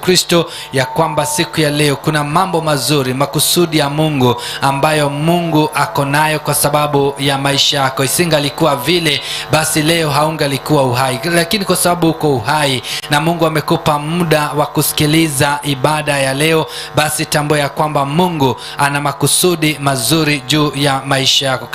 Kristo ya kwamba siku ya leo kuna mambo mazuri, makusudi ya Mungu ambayo Mungu ako nayo kwa sababu ya maisha yako. Isingalikuwa vile, basi leo haungalikuwa uhai, lakini kwa sababu uko uhai na Mungu amekupa muda wa kusikiliza ibada ya leo, basi tambua ya kwamba Mungu ana makusudi mazuri juu ya maisha yako.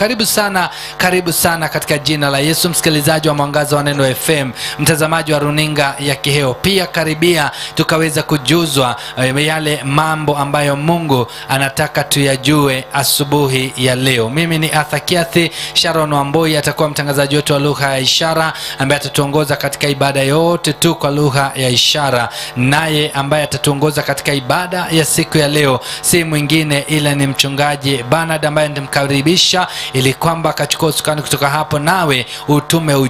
Karibu sana katika jina la Yesu, msikilizaji wa Mwangaza wa Neno FM, mtazamaji wa runinga ya Kiheo. Pia karibia tukaweza kujuzwa yale mambo ambayo Mungu anataka tuyajue asubuhi ya leo. Mimi ni Arthur Kiathi. Sharon Wamboi atakuwa mtangazaji wetu wa lugha ya ishara ambaye atatuongoza katika ibada yote tu kwa lugha ya ishara. Naye ambaye atatuongoza katika ibada ya siku ya leo si mwingine ila ni mchungaji Bernard, ambaye ndimkaribisha ili kwamba akachukua usukani kutoka hapo, nawe utume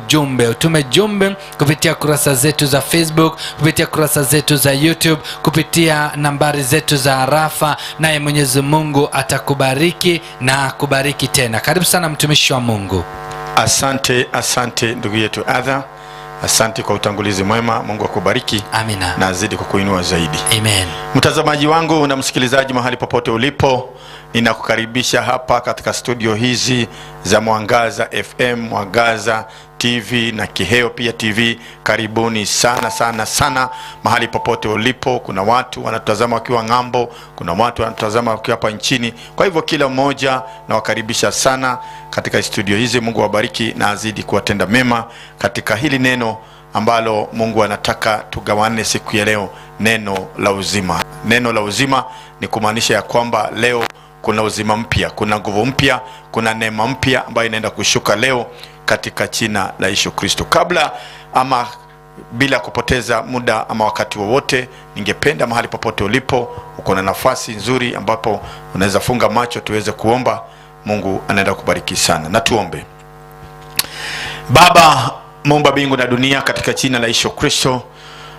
jumbe kupitia kurasa zetu za Facebook, kupitia kurasa zetu za YouTube, kupitia nambari zetu za arafa, naye Mwenyezi Mungu atakubariki na kubariki tena. Karibu sana mtumishi wa Mungu. Asante ndugu yetu Arthur. Asante kwa utangulizi mwema. Mungu akubariki. Amina. Na azidi kukuinua zaidi. Amen. Mtazamaji wangu na msikilizaji mahali popote ulipo, ninakukaribisha hapa katika studio hizi za Mwangaza FM, Mwangaza TV na Kiheo pia TV. Karibuni sana mahali popote ulipo. Kuna watu wanatazama wakiwa ng'ambo, kuna watu wanatazama wakiwa hapa nchini. Kwa hivyo kila mmoja na wakaribisha sana katika studio hizi. Mungu wabariki na azidi kuwatenda mema katika hili neno ambalo Mungu anataka tugawane siku ya leo, neno la uzima. Neno la uzima ni kumaanisha ya kwamba leo kuna uzima mpya, kuna nguvu mpya, kuna neema mpya ambayo inaenda kushuka leo katika jina la Yesu Kristo. Kabla ama bila kupoteza muda ama wakati wowote, ningependa mahali popote ulipo, uko na nafasi nzuri ambapo unaweza funga macho tuweze kuomba. Mungu anaenda kubariki sana. Na tuombe. Baba Muumba mbingu na dunia, katika jina la Yesu Kristo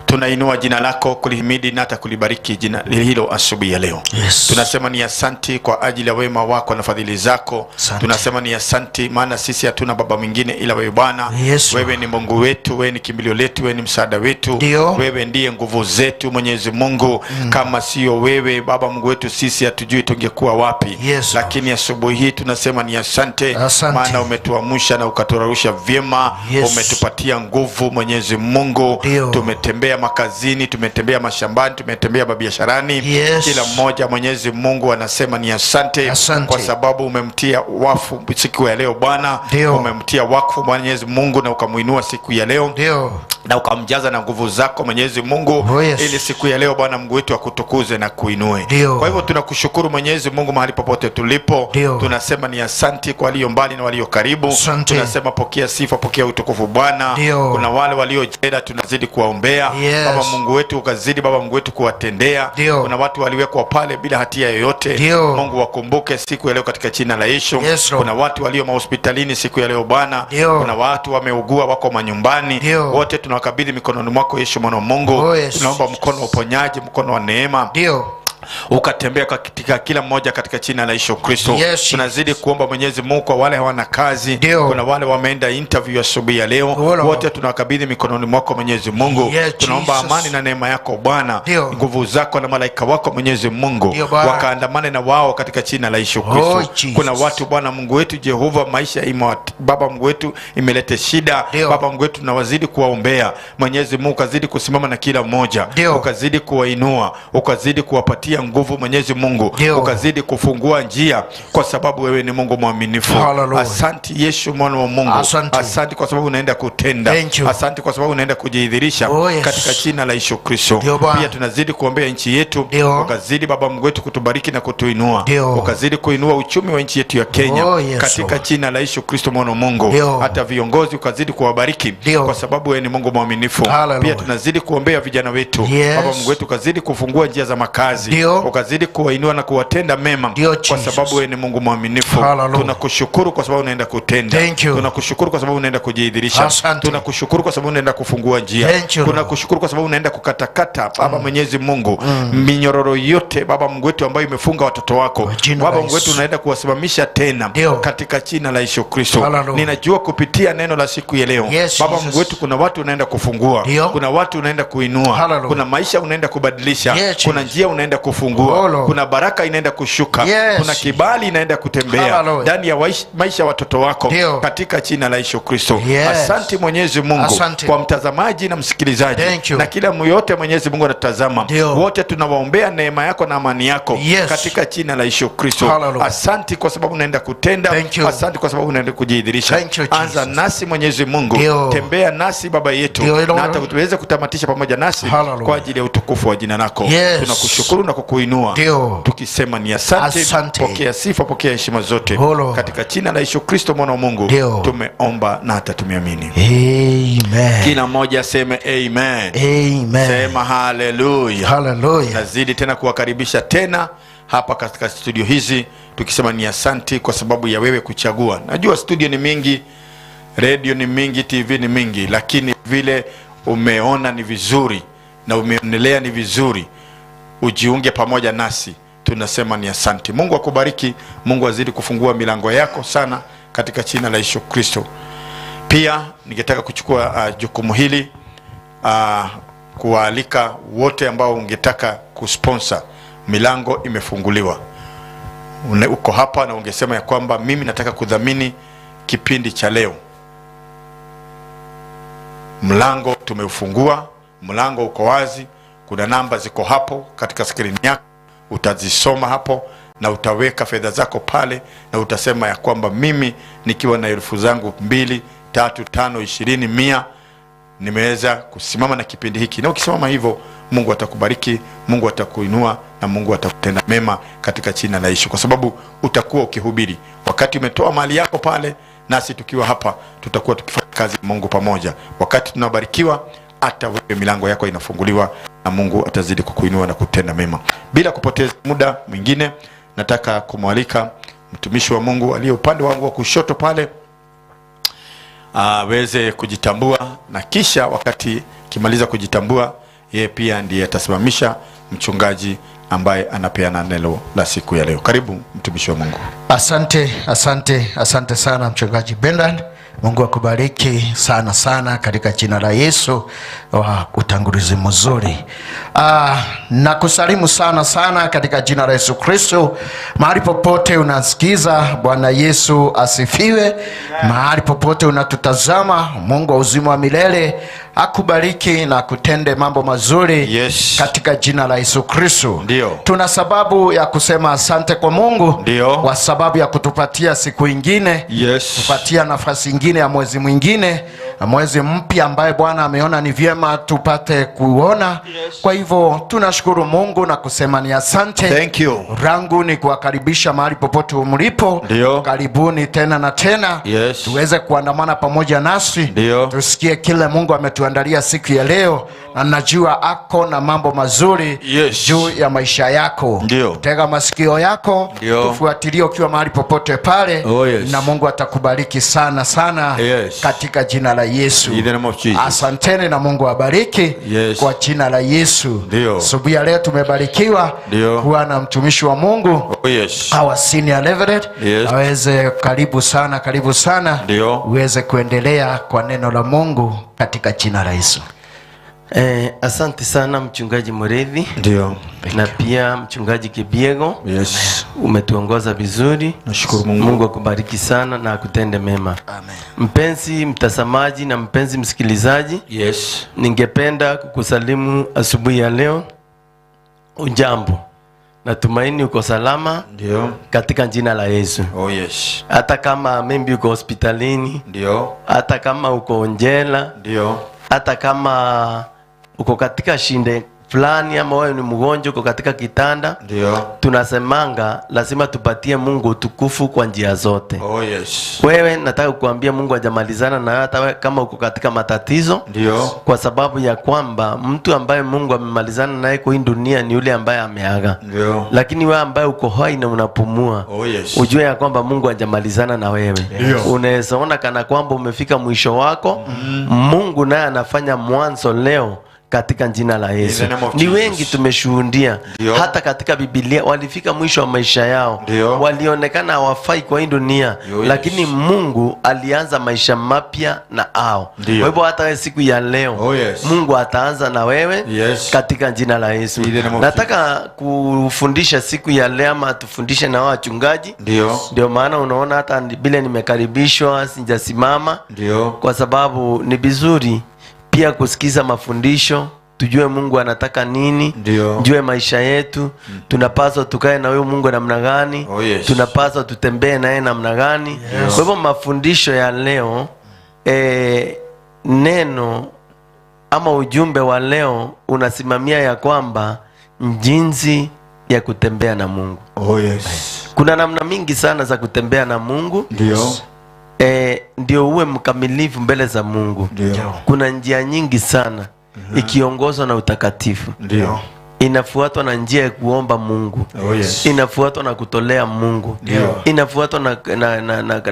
tunainua jina lako, kulihimidi na hata kulibariki jina hilo asubuhi ya leo. Yes. Tunasema ni asante kwa ajili ya wema wako na fadhili zako. Tunasema ni asante maana sisi hatuna baba mwingine ila wewe Bwana. Yes. Wewe ni Mungu wetu, wewe ni kimbilio letu, wewe ni msaada wetu. Dio. Wewe ndiye nguvu zetu Mwenyezi Mungu. Kama sio wewe Baba Mungu wetu, sisi hatujui tungekuwa wapi. Yes. Lakini asubuhi hii tunasema ni asante, maana umetuamsha na ukaturarusha vyema. Yes. Umetupatia nguvu Mwenyezi Mungu. Dio. Tumetembea makazini, tumetembea mashambani, tumetembea biasharani. Yes. Kila mmoja Mwenyezi Mungu anasema ni asante kwa sababu umemtia wafu siku ya leo Bwana. Umemtia wakfu Mwenyezi Mungu na ukamuinua siku ya leo. Dio. Na ukamjaza na nguvu zako Mwenyezi Mungu. Yes. Ili siku ya leo Bwana Mungu wetu akutukuze na kuinue. Kwa hivyo tunakushukuru Mwenyezi Mungu mahali popote tulipo. Tunasema ni asante kwa walio mbali na walio karibu. Tunasema pokea sifa, pokea utukufu Bwana. Kuna wale walio jela tunazidi kuwaombea. Yes. Baba Mungu wetu ukazidi Baba Mungu wetu kuwatendea. Kuna watu waliwekwa pale bila hatia yoyote. Mungu wakumbuke siku ya leo katika jina la Yesu. Yes. Kuna watu walio mahospitalini siku ya leo Bwana. Kuna watu wameugua wako manyumbani. Wote tunawakabidhi mikononi mwako Yesu mwana wa Mungu. Yes. Tunaomba mkono wa uponyaji, mkono wa neema ukatembea katika kila mmoja katika jina la Yesu Kristo. Yes. Tunazidi kuomba Mwenyezi Mungu kwa wale hawana kazi. Kuna wale wameenda interview asubuhi ya leo. Wote tunawakabidhi mikononi mwako Mwenyezi Mungu. Yes, tunaomba amani na neema yako Bwana, nguvu zako na malaika wako Mwenyezi Mungu wakaandamane na wao katika jina la Yesu Kristo. Kuna watu Bwana Mungu wetu Jehova, maisha Baba Mungu wetu imeleta shida. Baba Mungu wetu tunawazidi kuwaombea Mwenyezi Mungu, ukazidi kusimama na kila mmoja, ukazidi kuwainua, ukazidi kuwapatia nguvu Mwenyezi Mungu. Ukazidi kufungua njia kwa sababu wewe ni Mungu mwaminifu. Asante Yesu mwana wa Mungu. Asante kwa sababu unaenda kutenda. Asante kwa sababu unaenda kujidhihirisha katika jina la Yesu Kristo. Pia tunazidi kuombea nchi yetu. Ukazidi Baba Mungu wetu kutubariki na kutuinua. Ukazidi kuinua uchumi wa nchi yetu ya Kenya katika jina la Yesu Kristo mwana wa Mungu. Hata viongozi ukazidi kuwabariki kwa sababu wewe ni Mungu mwaminifu. Pia tunazidi kuombea vijana wetu. Baba Mungu wetu ukazidi kufungua njia za makazi. Ndio. Ukazidi kuwainua na kuwatenda mema. Ndio, kwa sababu wewe ni Mungu mwaminifu. Tunakushukuru kwa sababu unaenda kutenda. Tunakushukuru kwa sababu unaenda kujidhihirisha. Tunakushukuru kwa sababu unaenda kufungua njia. Tunakushukuru kwa sababu unaenda kukatakata Baba Mwenyezi Mungu minyororo yote Baba Mungu wetu ambayo imefunga watoto wako. Baba Mungu wetu unaenda kuwasimamisha tena katika jina la Yesu Kristo. Ninajua kupitia neno la siku ya leo Baba Mungu wetu kuna watu unaenda kufungua. Kuna watu unaenda kuinua. Kuna maisha unaenda kubadilisha. Kuna njia unaenda kufungua. Kuna baraka inaenda kushuka. Kuna kibali inaenda kutembea ndani ya maisha ya watoto wako katika jina la Yesu Kristo. Asante Mwenyezi Mungu kwa mtazamaji na msikilizaji na kila mmoja Mwenyezi Mungu anatazama. Wote tunawaombea neema yako na amani yako katika jina la Yesu Kristo. Asante kwa sababu unaenda kutenda. Asante kwa sababu unaenda kujidhihirisha. Anza nasi Mwenyezi Mungu. Tembea nasi Baba yetu na hata tuweze kutamatisha pamoja nasi kwa ajili ya utukufu wa jina lako. Tunakushukuru na kukuinua tukisema ni asante. Pokea sifa, pokea heshima zote katika jina la Yesu Kristo mwana wa Mungu. Tumeomba na hata tumeamini. Amen. Kila mmoja aseme amen. Amen. Sema haleluya. Haleluya. Nazidi tena kuwakaribisha tena hapa katika studio hizi tukisema ni asante kwa sababu ya wewe kuchagua. Najua studio ni mingi, radio ni mingi, TV ni mingi, lakini vile umeona ni vizuri na umeonelea ni vizuri ujiunge pamoja nasi, tunasema ni asante. Mungu akubariki. Mungu azidi kufungua milango yako sana katika jina la Yesu Kristo. Pia ningetaka kuchukua jukumu hili kuwaalika wote ambao ungetaka kusponsor. Milango imefunguliwa. Uko hapa na ungesema ya kwamba mimi nataka kudhamini kipindi cha leo. Mlango tumeufungua, mlango uko wazi. Kuna namba ziko hapo katika screen yako, utazisoma hapo na utaweka fedha zako pale na utasema ya kwamba mimi nikiwa na elfu zangu 2, 3, 5, 20, 100 nimeweza kusimama na kipindi hiki. Na ukisimama hivyo Mungu atakubariki, Mungu atakuinua na Mungu atakutenda mema katika jina la Yesu, kwa sababu utakuwa ukihubiri. Wakati umetoa mali yako pale, nasi tukiwa hapa tutakuwa tukifanya kazi ya Mungu pamoja. Wakati tunabarikiwa, hata wewe milango yako inafunguliwa na Mungu atazidi kukuinua na kutenda mema. Bila kupoteza muda mwingine, nataka kumwalika mtumishi wa Mungu aliye upande wangu wa kushoto pale aweze kujitambua, na kisha wakati kimaliza kujitambua, yeye pia ndiye atasimamisha mchungaji ambaye anapeana neno la siku ya leo. Karibu mtumishi wa Mungu. Asante sana mchungaji Bernard. Mungu akubariki sana sana katika jina la Yesu. Utangulizi mzuri. Na kusalimu sana sana katika jina la Yesu Kristo. Mahali popote unasikiza, Bwana Yesu asifiwe. Mahali popote unatutazama, Mungu wa uzima wa milele akubariki na kutende mambo mazuri katika jina la Yesu Kristo. Tuna sababu ya kusema asante kwa Mungu kwa sababu ya kutupatia siku ingine, kupatia nafasi ingine ya mwezi mwingine, mwezi mpya ambaye Bwana ameona ni vyema tupate kuona. Kwa hivyo tunashukuru Mungu na kusema ni asante. Thank you. Rangu ni kuwakaribisha mahali popote mlipo. Karibuni tena na tena. Tuweze kuandamana pamoja nasi. Tusikie kile Mungu ametuandalia siku ya leo, na najua ako na mambo mazuri juu ya maisha yako. Tega masikio yako, tufuatilie ukiwa mahali popote pale. Na Mungu atakubariki sana sana katika jina la Yesu. Asanteni na Mungu abariki kwa jina la Yesu. Asubuhi leo tumebarikiwa kuwa na mtumishi wa Mungu our senior Reverend. Aweze karibu sana uweze kuendelea kwa neno la Mungu katika jina la Yesu. Asante sana mchungaji Muredhi. Na pia mchungaji Kibiego. Umetuongoza vizuri. Nashukuru Mungu. Mungu akubariki sana na akutende mema. Amen. Mpenzi mtazamaji na mpenzi msikilizaji, ningependa kukusalimu asubuhi ya leo. Ujambo. Natumaini uko salama. Katika jina la Yesu. Hata kama maybe uko hospitalini, hata kama uko njela, hata kama uko katika shinde fulani ama wewe ni mgonjwa uko katika kitanda, Ndio. tunasemanga lazima tupatie Mungu utukufu kwa njia zote. Oh yes. Wewe nataka kukuambia Mungu hajamalizana na hata wewe kama uko katika matatizo. Ndio. Kwa sababu ya kwamba mtu ambaye Mungu amemalizana naye kwa hii dunia ni yule ambaye ameaga. Ndio. Lakini wewe ambaye uko hai na unapumua, Oh yes. ujue ya kwamba Mungu hajamalizana na wewe. Ndio. Unaweza ona kana kwamba umefika mwisho wako. Mungu naye anafanya mwanzo leo katika jina la Yesu. In the name of Ni Jesus. wengi tumeshuhudia hata katika Biblia walifika mwisho wa maisha yao. Ndio. Walionekana hawafai kwa hii dunia, Yes. lakini Mungu alianza maisha mapya na hao. Ndio. Kwa hivyo hata wewe siku ya leo, Oh yes. Mungu ataanza na wewe Yes. katika jina la Yesu. In the name of Nataka kufundisha siku ya leo ama tufundishe na wachungaji. Ndio. Ndio maana unaona hata bila nimekaribishwa sijasimama, Ndio. kwa sababu ni vizuri pia kusikiza mafundisho, tujue Mungu anataka nini. Ndio. Jue maisha yetu, tunapaswa tukae na huyo Mungu namna gani. Oh yes. Tunapaswa tutembee naye namna gani. Kwa hivyo mafundisho ya leo, neno ama ujumbe wa leo unasimamia ya kwamba jinsi ya kutembea na Mungu. Oh yes. Kuna namna mingi sana za kutembea na Mungu. Ndio. Ndio uwe mkamilifu mbele za Mungu. Ndio. Kuna njia nyingi sana ikiongozwa na utakatifu. Ndio. Inafuatwa na njia ya kuomba Mungu. Oh yes. Inafuatwa na kutolea Mungu. Ndio. Inafuatwa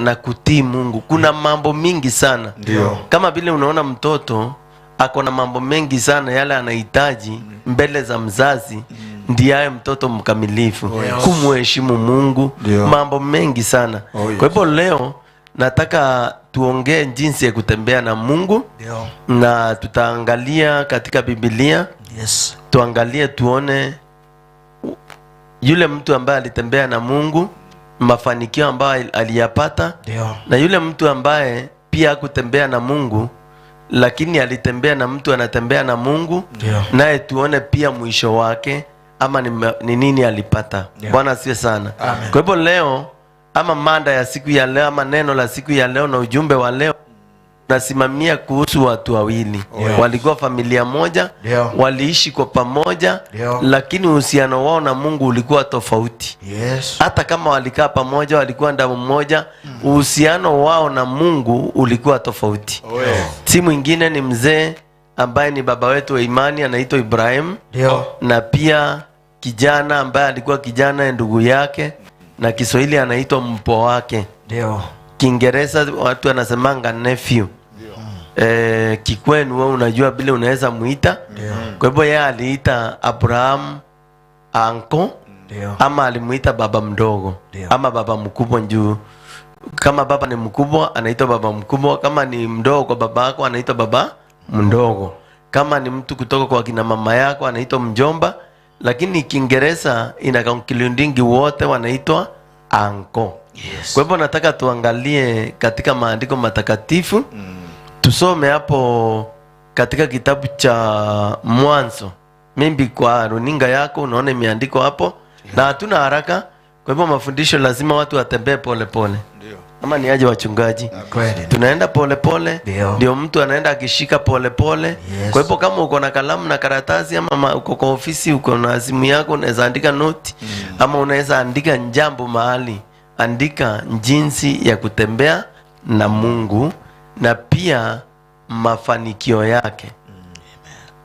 na kutii Mungu. Kuna mambo mingi sana. Ndio. Kama vile unaona mtoto ako na mambo mengi sana yale anahitaji mbele za mzazi, ndiye awe mtoto mkamilifu. Kumheshimu Mungu. Ndio. Mambo mengi sana. Oh yes. Kwa hivyo leo nataka tuongee jinsi ya kutembea na Mungu. Ndio. Na tutaangalia katika Biblia. Yes. Tuangalie tuone yule mtu ambaye alitembea na Mungu, mafanikio ambayo aliyapata. Ndio. Na yule mtu ambaye pia hakutembea na Mungu lakini alitembea na mtu anatembea na Mungu. Ndio. Naye tuone pia mwisho wake ama ni nini alipata. Bwana asifiwe sana. Amen. Kwa hivyo leo ama mada ya siku ya leo ama neno la siku ya leo na ujumbe wa leo nasimamia kuhusu watu wawili. Walikuwa familia moja. Ndio. Waliishi kwa pamoja. Ndio. Lakini uhusiano wao na Mungu ulikuwa tofauti. Yes. Hata kama walikaa pamoja, walikuwa damu moja, uhusiano wao na Mungu ulikuwa tofauti. Oh yes. Si mwingine ni mzee ambaye ni baba wetu wa imani anaitwa Ibrahim. Ndio. Na pia kijana ambaye alikuwa kijana ndugu yake, na Kiswahili anaitwa mpo wake. Ndio. Kiingereza watu wanasemanga nephew. Kikwenu wewe unajua vile unaweza muita. Kwa hivyo yeye aliita Abraham anko. Ndio. Ama alimuita baba mdogo. Ndio. Ama baba mkubwa juu. Kama baba ni mkubwa anaitwa baba mkubwa, kama ni mdogo kwa baba yako anaitwa baba mdogo, kama ni mtu kutoka kwa kina mama yako anaitwa mjomba. Lakini Kiingereza inakilindingi wote wanaitwa anko. Yes. Kwa hivyo nataka tuangalie katika maandiko matakatifu. Tusome hapo katika kitabu cha Mwanzo. Mimi kwa runinga yako unaona imeandikwa hapo. Na hatuna haraka. Kwa hivyo mafundisho lazima watu watembee pole pole. Ndio. Ama ni aje wachungaji? Kweli. Tunaenda pole pole. Ndio mtu anaenda akishika pole pole. Yes. Kwa hivyo kama uko na kalamu na karatasi ama uko kwa ofisi uko na simu yako unaweza andika note. Ama unaweza andika jambo mahali. Andika jinsi ya kutembea na Mungu na pia mafanikio yake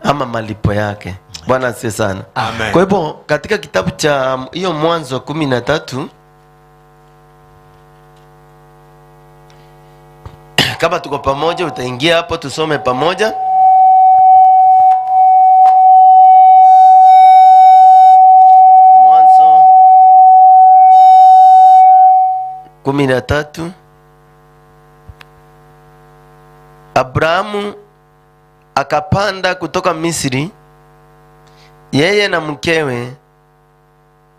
ama malipo yake. Bwana asifiwe sana. Amen. Kwa hivyo katika kitabu cha hiyo Mwanzo 13, kama tuko pamoja utaingia hapo tusome pamoja. Mwanzo 13. Abrahamu akapanda kutoka Misri, yeye na mkewe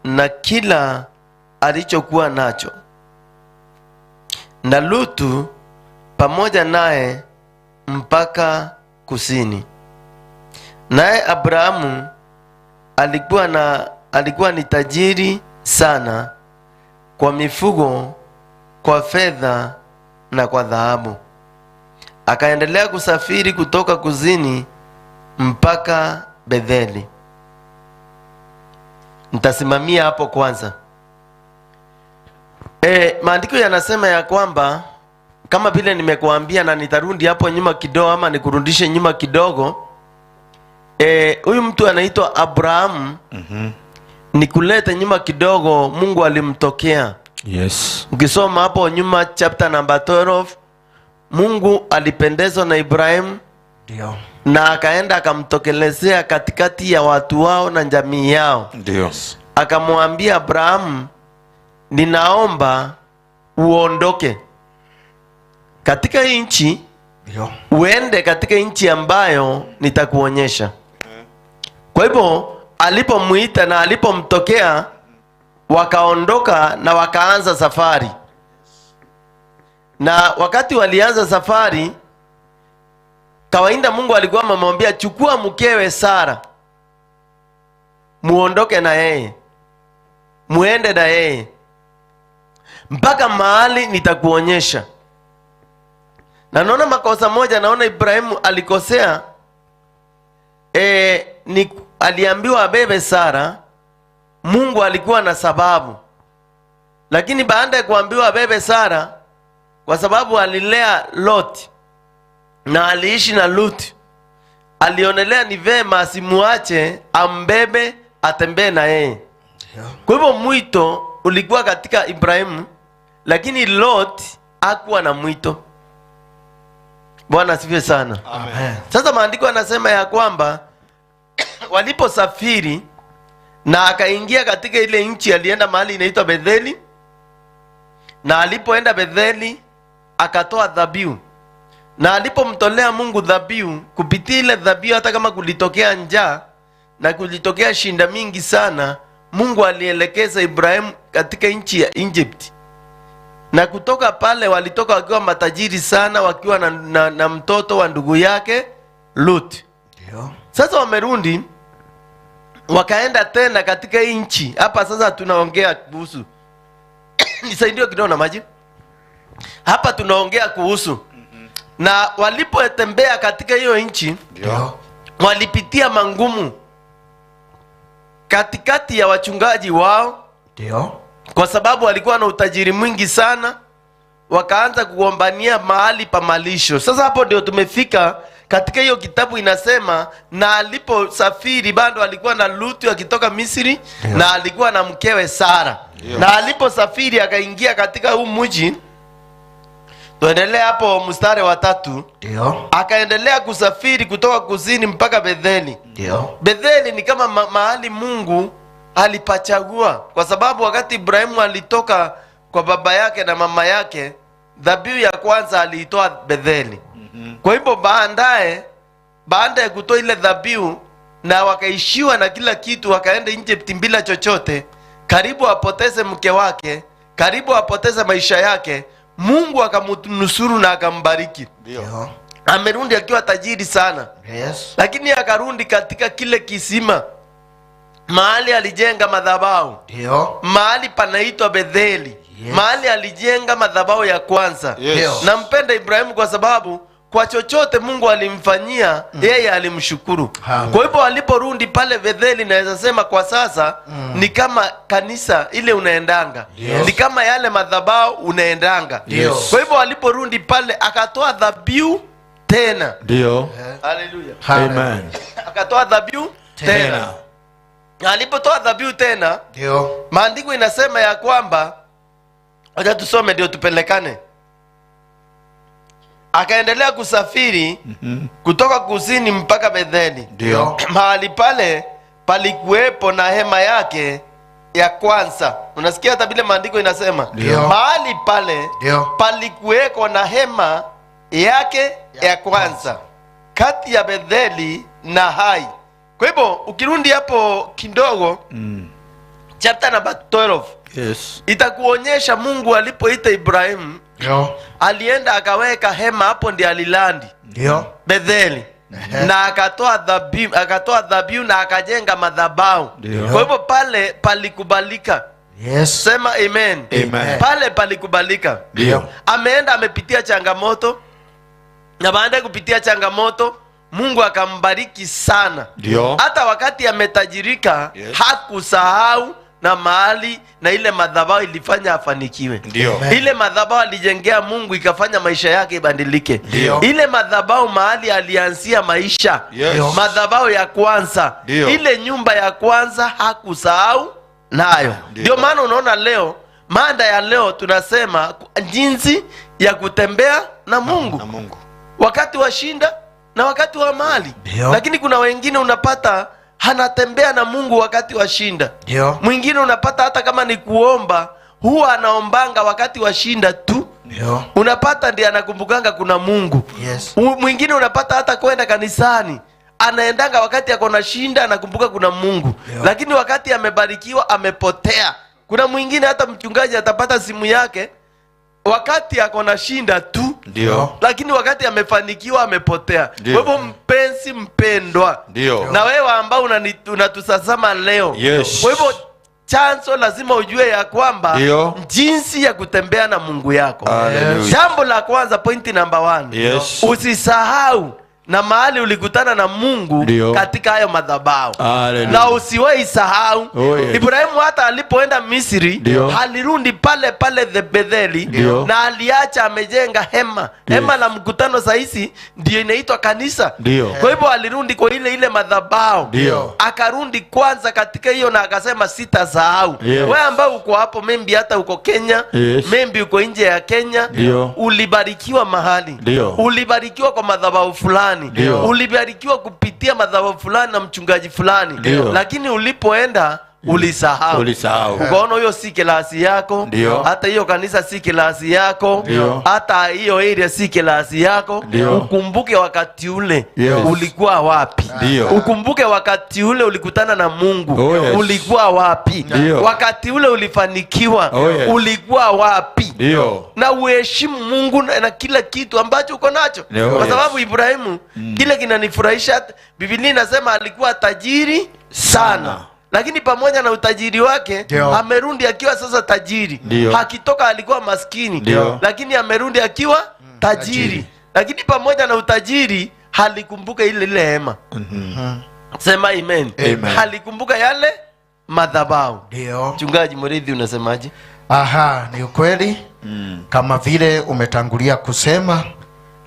na kila alichokuwa nacho, na Lutu pamoja naye mpaka kusini. Naye Abrahamu alikuwa ni tajiri sana kwa mifugo, kwa fedha na kwa dhahabu. Akaendelea kusafiri kutoka kusini mpaka Betheli, Nitasimamia hapo kwanza. Maandiko yanasema ya kwamba kama vile nimekuambia, na nitarudi hapo nyuma kidogo ama nikurudishe nyuma kidogo. Huyu mtu anaitwa Abraham. Nikulete nyuma kidogo, Mungu alimtokea. Yes. Ukisoma hapo nyuma chapter number 12, Mungu alipendezwa na Ibrahim. Ndio. Na akaenda akamtokelezea katikati ya watu wao na jamii yao. Ndio. Akamwambia Abraham, ninaomba uondoke katika hii nchi, uende katika nchi ambayo nitakuonyesha. Kwa hivyo alipomuita na alipomtokea, wakaondoka na wakaanza safari. Na wakati walianza safari, kawaida Mungu alikuwa amemwambia, chukua mkewe Sara, muondoke na yeye, muende na yeye mpaka mahali nitakuonyesha. Na naona makosa moja, naona Ibrahimu alikosea. Aliambiwa abebe Sara. Mungu alikuwa na sababu, lakini baada ya kuambiwa abebe Sara, kwa sababu alilea Lot na aliishi na Lut, alionelea ni vema asimuache, ambebe, atembee na yeye. Kwa hivyo mwito ulikuwa katika Ibrahimu, lakini Lot hakuwa na mwito. Bwana asifiwe sana. Amen. Sasa maandiko yanasema ya kwamba waliposafiri na akaingia katika ile nchi, alienda mahali inaitwa Betheli. Na alipoenda Betheli akatoa dhabihu, na alipomtolea Mungu dhabihu, kupitia ile dhabihu, hata kama kulitokea njaa na kulitokea shinda mingi sana, Mungu alielekeza Ibrahimu katika nchi ya Egypt. Na kutoka pale walitoka wakiwa matajiri sana, wakiwa na mtoto wa ndugu yake Lut. Ndio. Sasa wamerudi wakaenda tena katika hii nchi. Hapa sasa tunaongea kuhusu nisaidie kidogo na maji. Hapa tunaongea kuhusu na walipotembea katika hiyo nchi, Ndio. walipitia mangumu katikati ya wachungaji wao. Ndio. Kwa sababu walikuwa na utajiri mwingi sana, wakaanza kugombania mahali pa malisho. Sasa hapo ndio tumefika katika hiyo kitabu. Inasema na aliposafiri, bado alikuwa na Lutu akitoka Misri. Ndio. Na alikuwa na mkewe Sara. Ndio. Na aliposafiri akaingia katika huu mji. Tuendelee hapo mstari wa 3. Ndio. Akaendelea kusafiri kutoka kusini mpaka Betheli. Ndio. Betheli ni kama mahali Mungu alipachagua, kwa sababu wakati Ibrahimu alitoka kwa baba yake na mama yake, dhabihu ya kwanza aliitoa Betheli. Kwa hivyo baada ya kutoa ile dhabihu na wakaishiwa na kila kitu, wakaenda Egypt bila chochote, karibu apoteze mke wake, karibu apoteze maisha yake, Mungu akamnusuru na akambariki. Ndio. Amerudi akiwa tajiri sana. Yes. Lakini akarudi katika kile kisima, mahali alijenga madhabahu. Ndio. Mahali panaitwa Betheli. Yes. Mahali alijenga madhabahu ya kwanza. Yes. Nampenda Ibrahimu kwa sababu kwa chochote Mungu alimfanyia, yeye alimshukuru. Amen. Kwa hivyo aliporudi pale Betheli, naweza sema kwa sasa ni kama kanisa ile unaendanga. Yes. Ni kama yale madhabahu unaendanga. Yes. Kwa hivyo aliporudi pale akatoa dhabihu tena. Ndio. Haleluya. Amen. Akatoa dhabihu tena. Na alipotoa dhabihu tena, Ndio. maandiko inasema ya kwamba, acha tusome ndio tupelekane. Akaendelea kusafiri kutoka kusini mpaka Betheli. Ndio. Mahali pale palikuwepo na hema yake ya kwanza. Unasikia hata vile maandiko inasema? Ndio. Mahali pale Ndio. palikuweko na hema yake ya kwanza kati ya Betheli na Hai. Kwa hivyo ukirudi hapo kidogo, chapter number 12, Yes. itakuonyesha Mungu alipoita Ibrahimu, Ndio. alienda akaweka hema hapo, ndiye alilandi Ndio. Betheli. Na akatoa dhabihu na akajenga madhabahu. Ndio. Kwa hivyo pale palikubalika. Yes. Sema amen. Amen. Pale palikubalika. Ndio. Ameenda amepitia changamoto, na baada ya kupitia changamoto Mungu akambariki sana. Ndio. Hata wakati ametajirika, Yes. hakusahau na mahali na ile madhabahu ilifanya afanikiwe. Ndio. Ile madhabahu alijengea Mungu ikafanya maisha yake ibadilike. Ndio. Ile madhabahu mahali alianzia maisha. Yes. Madhabahu ya kwanza. Ndio. Ile nyumba ya kwanza hakusahau nayo. Ndio maana unaona leo, mada ya leo tunasema jinsi ya kutembea na Mungu. Na Mungu. Wakati wa shinda na wakati wa mali. Ndio. Lakini kuna wengine unapata anatembea na Mungu wakati wa shinda. Ndio. Mwingine unapata hata kama ni kuomba, huwa anaombanga wakati wa shinda tu. Ndio. Unapata ndiye anakumbukanga kuna Mungu. Yes. Mwingine unapata hata kwenda kanisani, anaendanga wakati ako na shinda, anakumbuka kuna Mungu. Ndio. Lakini wakati amebarikiwa amepotea. Kuna mwingine hata mchungaji atapata simu yake wakati ako na shinda tu. Ndio. Lakini wakati amefanikiwa amepotea. Ndio. Kwa hivyo mpenzi mpendwa, Ndio. na wewe ambao unatusazama leo, Yes. kwa hivyo chanzo lazima ujue ya kwamba Ndio. jinsi ya kutembea na Mungu yako. Hallelujah. Jambo la kwanza, pointi number 1. Yes. Usisahau na mahali ulikutana na Mungu Ndio. katika hayo madhabahu. Hallelujah. Na usiwahi sahau. Oh, yes. Ibrahimu hata alipoenda Misri, Ndio. alirudi pale pale Betheli, Ndio. na aliacha amejenga hema. Hema la mkutano sahizi ndio inaitwa kanisa. Ndio. Kwa hivyo alirudi kwa ile madhabahu. Ndio. Akarudi kwanza katika hiyo na akasema sitasahau. Yes. Wewe ambao uko hapo, maybe hata uko Kenya, Yes. maybe uko nje ya Kenya, Ndio. ulibarikiwa mahali. Ndio. Ulibarikiwa kwa madhabahu fulani. Ndio. Ulibarikiwa kupitia madhabahu fulani na mchungaji fulani. Ndio. Lakini ulipoenda ulisahau. Ulisahau. Ukaona hiyo si kilasi yako. Ndio. Hata hiyo kanisa si kilasi yako. Ndio. Hata hiyo area si kilasi yako. Ndio. Ukumbuke wakati ule Yes. ulikuwa wapi. Ndio. Ukumbuke wakati ule ulikutana na Mungu. Oh, yes. Ulikuwa wapi. Ndio. Wakati ule ulifanikiwa. Oh, yes. Ulikuwa wapi. Ndio. Na uheshimu Mungu na kila kitu ambacho uko nacho. Ndio, Kwa yes. sababu Ibrahimu, kile kinanifurahisha, Biblia inasema alikuwa tajiri sana. Lakini pamoja na utajiri wake, Ndio. amerudi akiwa sasa tajiri. Ndio. Hakitoka alikuwa maskini. Ndio. Lakini amerudi akiwa tajiri. Lakini pamoja na utajiri, halikumbuka ile hema. Sema amen. Amen. Halikumbuka yale madhabahu. Ndio. Mchungaji Murithi, unasemaje? Aha, ni ukweli. Kama vile umetangulia kusema,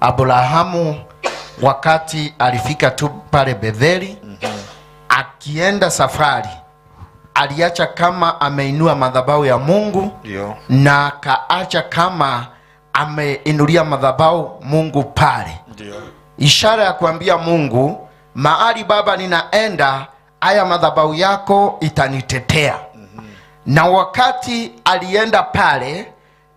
Abrahamu wakati alifika tu pale Betheli, akienda safari, aliacha kama ameinua madhabahu ya Mungu. Ndio. Na akaacha kama ameinulia madhabahu Mungu pale. Ndio. Ishara ya kuambia Mungu, mahali Baba ninaenda, haya madhabahu yako itanitetea. Na wakati alienda pale,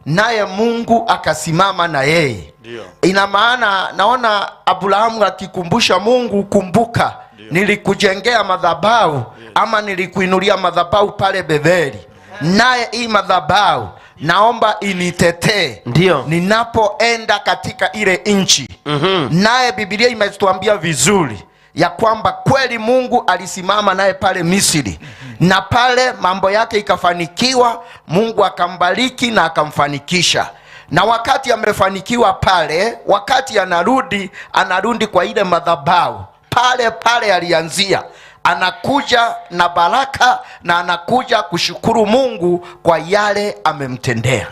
naye Mungu akasimama na yeye. Ndio. Ina maana naona Abrahamu akikumbusha Mungu, kumbuka nilikujengea madhabahu, ama nilikuinulia madhabahu pale Betheli. Naye hii madhabahu naomba initetee Ndio. ninapoenda katika ile nchi. Naye Biblia imetuambia vizuri ya kwamba kweli Mungu alisimama naye pale Misri, na pale mambo yake ikafanikiwa. Mungu akambariki na akamfanikisha. Na wakati amefanikiwa pale, wakati anarudi kwa ile madhabahu pale pale alianzia, anakuja na baraka na anakuja kushukuru Mungu kwa yale amemtendea.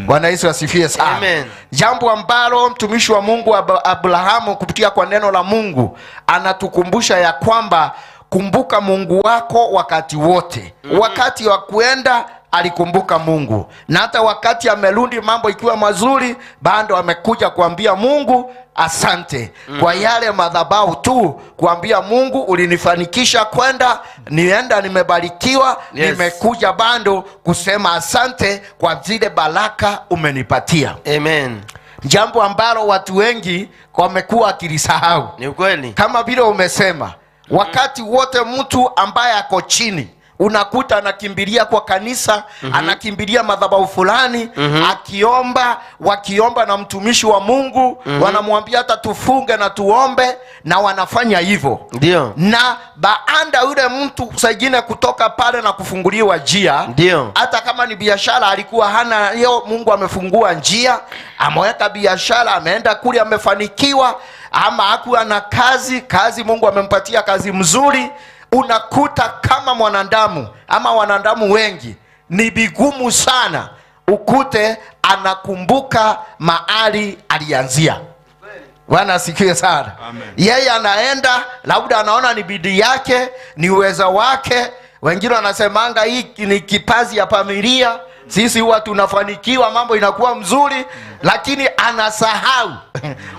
Bwana Yesu asifiwe sana. Amen. Jambo ambalo mtumishi wa Mungu Abrahamu kupitia kwa neno la Mungu anatukumbusha ya kwamba kumbuka Mungu wako wakati wote. Wakati wa kuenda alikumbuka Mungu, na hata wakati amerudi mambo ikiwa mazuri, bado amekuja kuambia Mungu asante kwa yale madhabahu tu, kuambia Mungu ulinifanikisha kwenda, nienda, nimebarikiwa. Yes. Nimekuja bado kusema asante kwa zile baraka umenipatia. Amen. Jambo ambalo watu wengi wamekuwa akilisahau. Ni ukweli. Kama vile umesema, wakati wote mtu ambaye ako chini unakuta anakimbilia kwa kanisa, anakimbilia madhabahu fulani, wakiomba na mtumishi wa Mungu, wanamwambia hata tufunge na tuombe, na wanafanya hivyo. Ndio. Na baada yule mtu saingine kutoka pale na kufunguliwa njia, Ndio. hata kama ni biashara alikuwa hana hiyo, Mungu amefungua njia, ameweka biashara, ameenda kule, amefanikiwa. ama hakuwa na kazi Mungu amempatia kazi mzuri, unakuta kama mwanadamu ama wanadamu wengi ni vigumu sana ukute anakumbuka mahali alianzia. Bwana asifiwe sana. Amen. Yeye anaenda labda anaona ni bidii yake, ni uweza wake. Wengine wanasemanga hii ni kipazi ya familia, sisi huwa tunafanikiwa, mambo inakuwa mzuri, lakini anasahau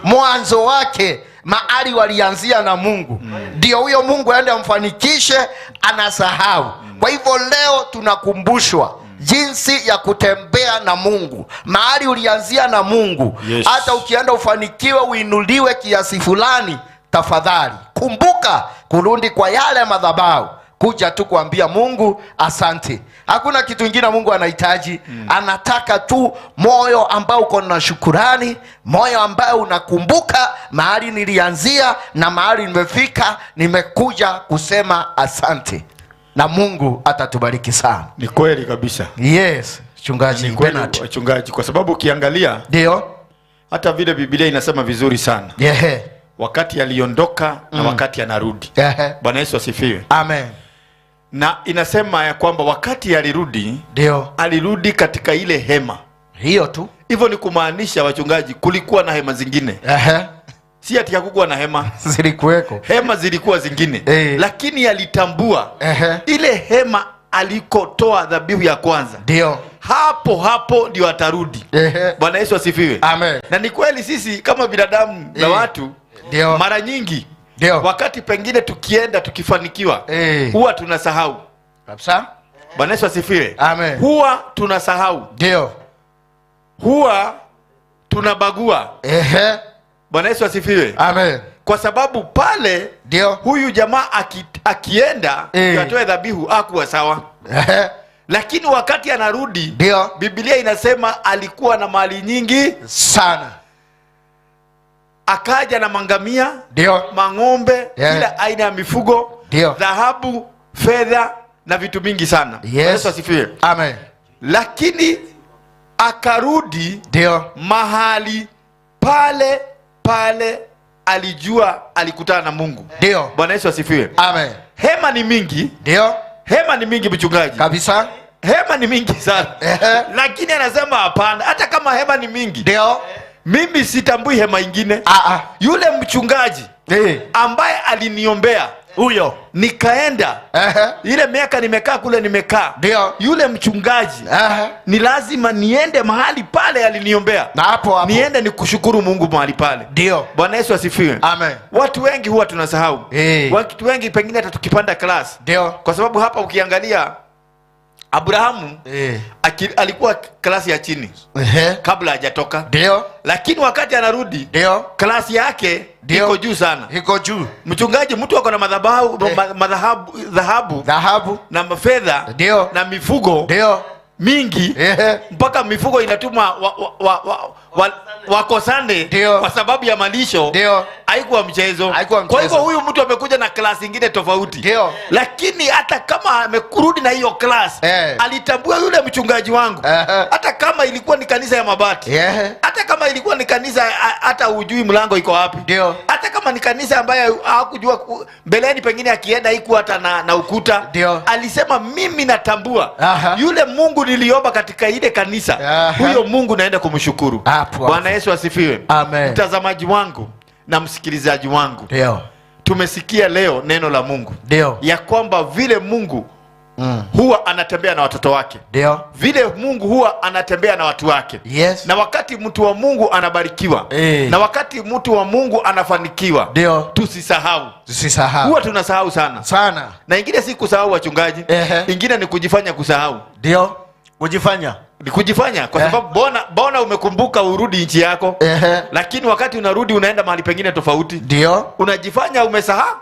mwanzo wake, mahali walianzia na Mungu. Ndio huyo Mungu aende amfanikishe, anasahau. Kwa hivyo leo tunakumbushwa jinsi ya kutembea na Mungu, mahali ulianzia na Mungu. Yes. Hata ukienda ufanikiwe, uinuliwe kiasi fulani, tafadhali kumbuka kurudi kwa yale madhabahu, kuja tu kuambia Mungu asante. Hakuna kitu kingine Mungu anahitaji. Anataka tu moyo ambao uko na shukurani, moyo ambao unakumbuka mahali nilianzia na mahali nimefika, nimekuja kusema asante, na Mungu atatubariki sana. Ni kweli kabisa. Yes, chungaji Bernard. Wachungaji, kwa sababu ukiangalia ndio hata vile Biblia inasema vizuri sana. Yeah. Wakati aliondoka na wakati anarudi. Yeah. Bwana Yesu asifiwe. Amen. Na inasema ya kwamba wakati alirudi, ndio alirudi katika ile hema. Hiyo tu. Hivyo ni kumaanisha, wachungaji, kulikuwa na hema zingine. Si ati hakukuwa na hema. Zilikuweko. Hema zilikuwa zingine. Lakini alitambua ile hema alikotoa dhabihu ya kwanza. Ndio. Hapo ndio atarudi. Bwana Yesu asifiwe. Amen. Na ni kweli sisi kama binadamu na watu, ndio, mara nyingi ndio, wakati pengine tukienda tukifanikiwa, huwa tunasahau. Kabisa. Bwana Yesu asifiwe. Amen. Huwa tunasahau. Ndio. Huwa tunabagua. Bwana Yesu asifiwe. Amen. Kwa sababu pale ndio huyu jamaa akienda atoe dhabihu hakuwa sawa. Lakini wakati anarudi, ndio Biblia inasema alikuwa na mali nyingi sana. Akaja na mangamia, ndio, mang'ombe, kila aina ya mifugo, dhahabu, fedha na vitu mingi sana. Yesu asifiwe. Amen. Lakini akarudi, ndio, mahali pale alijua alikutana na Mungu. Ndio. Bwana Yesu asifiwe. Amen. Hema ni mingi. Ndio. Hema ni mingi, mchungaji. Kabisa. Hema ni mingi sana. Lakini anasema hapana, hata kama hema ni mingi, ndio, mimi sitambui hema ingine. Yule mchungaji ambaye aliniombea, huyo nikaenda, ile miaka nimekaa kule, nimekaa, ndio, yule mchungaji ni lazima niende mahali pale aliniombea, na hapo niende nikushukuru Mungu mahali pale. Ndio. Bwana Yesu asifiwe. Amen. Watu wengi huwa tunasahau. Watu wengi pengine hata tukipanda class, ndio, kwa sababu hapa ukiangalia Abrahamu alikuwa klasi ya chini kabla hajatoka. Ndio. Lakini wakati anarudi, ndio, klasi yake iko juu sana. Iko juu. Mchungaji, mtu ako na dhahabu na mafedha, ndio, na mifugo, ndio, mingi, mpaka mifugo inatuma wakosane kwa sababu ya malisho. Ndio. Haikuwa mchezo. Kwa hivyo huyu mtu amekuja na klasi nyingine tofauti. Ndio. Lakini hata kama amekurudi na hiyo klasi, alitambua yule mchungaji wangu, hata kama ilikuwa ni kanisa ya mabati, hata kama ilikuwa ni kanisa hata hujui mlango iko wapi, ndio, hata kama ni kanisa ambaye hakujua mbeleni, pengine akienda haikuwa hata na ukuta, ndio, alisema mimi natambua yule Mungu niliomba katika ile kanisa, huyo Mungu naenda kumshukuru. Bwana Yesu asifiwe. Amen. Mtazamaji wangu na msikilizaji wangu, ndio, tumesikia leo neno la Mungu, ndio, ya kwamba vile Mungu huwa anatembea na watoto wake, ndio, vile Mungu huwa anatembea na watu wake. Yes. Na wakati mtu wa Mungu anabarikiwa, na wakati mtu wa Mungu anafanikiwa, ndio, tusisahau. Huwa tunasahau sana. Na ingine si kusahau, wachungaji, ingine ni kujifanya kusahau. Ndio. Kujifanya kwa sababu bona umekumbuka urudi nchi yako, lakini wakati unarudi unaenda mahali pengine tofauti. Ndio. Unajifanya umesahau.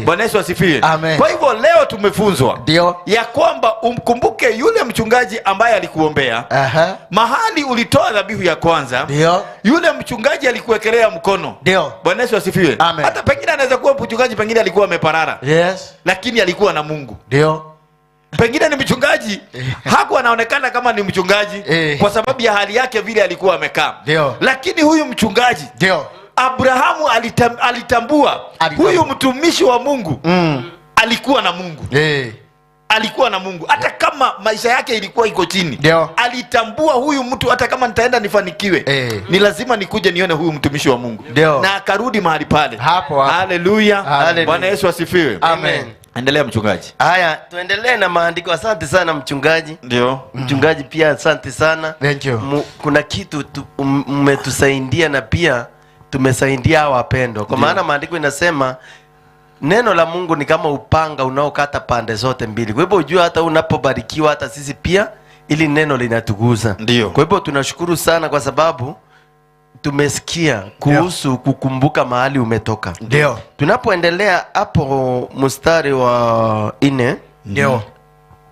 Bwana Yesu asifiwe. Kwa hivyo leo tumefunzwa, ndio, ya kwamba umkumbuke yule mchungaji ambaye alikuombea, mahali ulitoa dhabihu ya kwanza, ndio, yule mchungaji alikuwekelea mkono. Ndio. Bwana Yesu asifiwe. Hata pengine anaweza kuwa mchungaji pengine alikuwa ameparara, lakini alikuwa na Mungu. Ndio. pengine ni mchungaji, hakuwa anaonekana kama ni mchungaji kwa sababu ya hali yake vile alikuwa amekaa. Lakini huyu mchungaji Abrahamu alitambua huyu mtumishi wa Mungu alikuwa na Mungu. Alikuwa na Mungu hata kama maisha yake ilikuwa iko chini. Alitambua huyu mtu, hata kama nitaenda nifanikiwe, ni lazima nikuje nione huyu mtumishi wa Mungu. Na akarudi mahali pale. Haleluya. Bwana Yesu asifiwe. Amen. Endelea mchungaji. Haya, tuendelee na maandiko. Asante sana mchungaji. Ndio. Mchungaji pia asante sana. Thank you. Kuna kitu mmetusaidia na pia tumesaidia wapendwa. Kwa maana maandiko inasema neno la Mungu ni kama upanga unaokata pande zote mbili. Kwa hivyo ujue hata unapobarikiwa hata sisi pia ili neno linatuguza. Ndio. Kwa hivyo tunashukuru sana kwa sababu tumesikia kuhusu kukumbuka mahali umetoka. Ndio. Tunapoendelea hapo mstari wa 4. Ndio.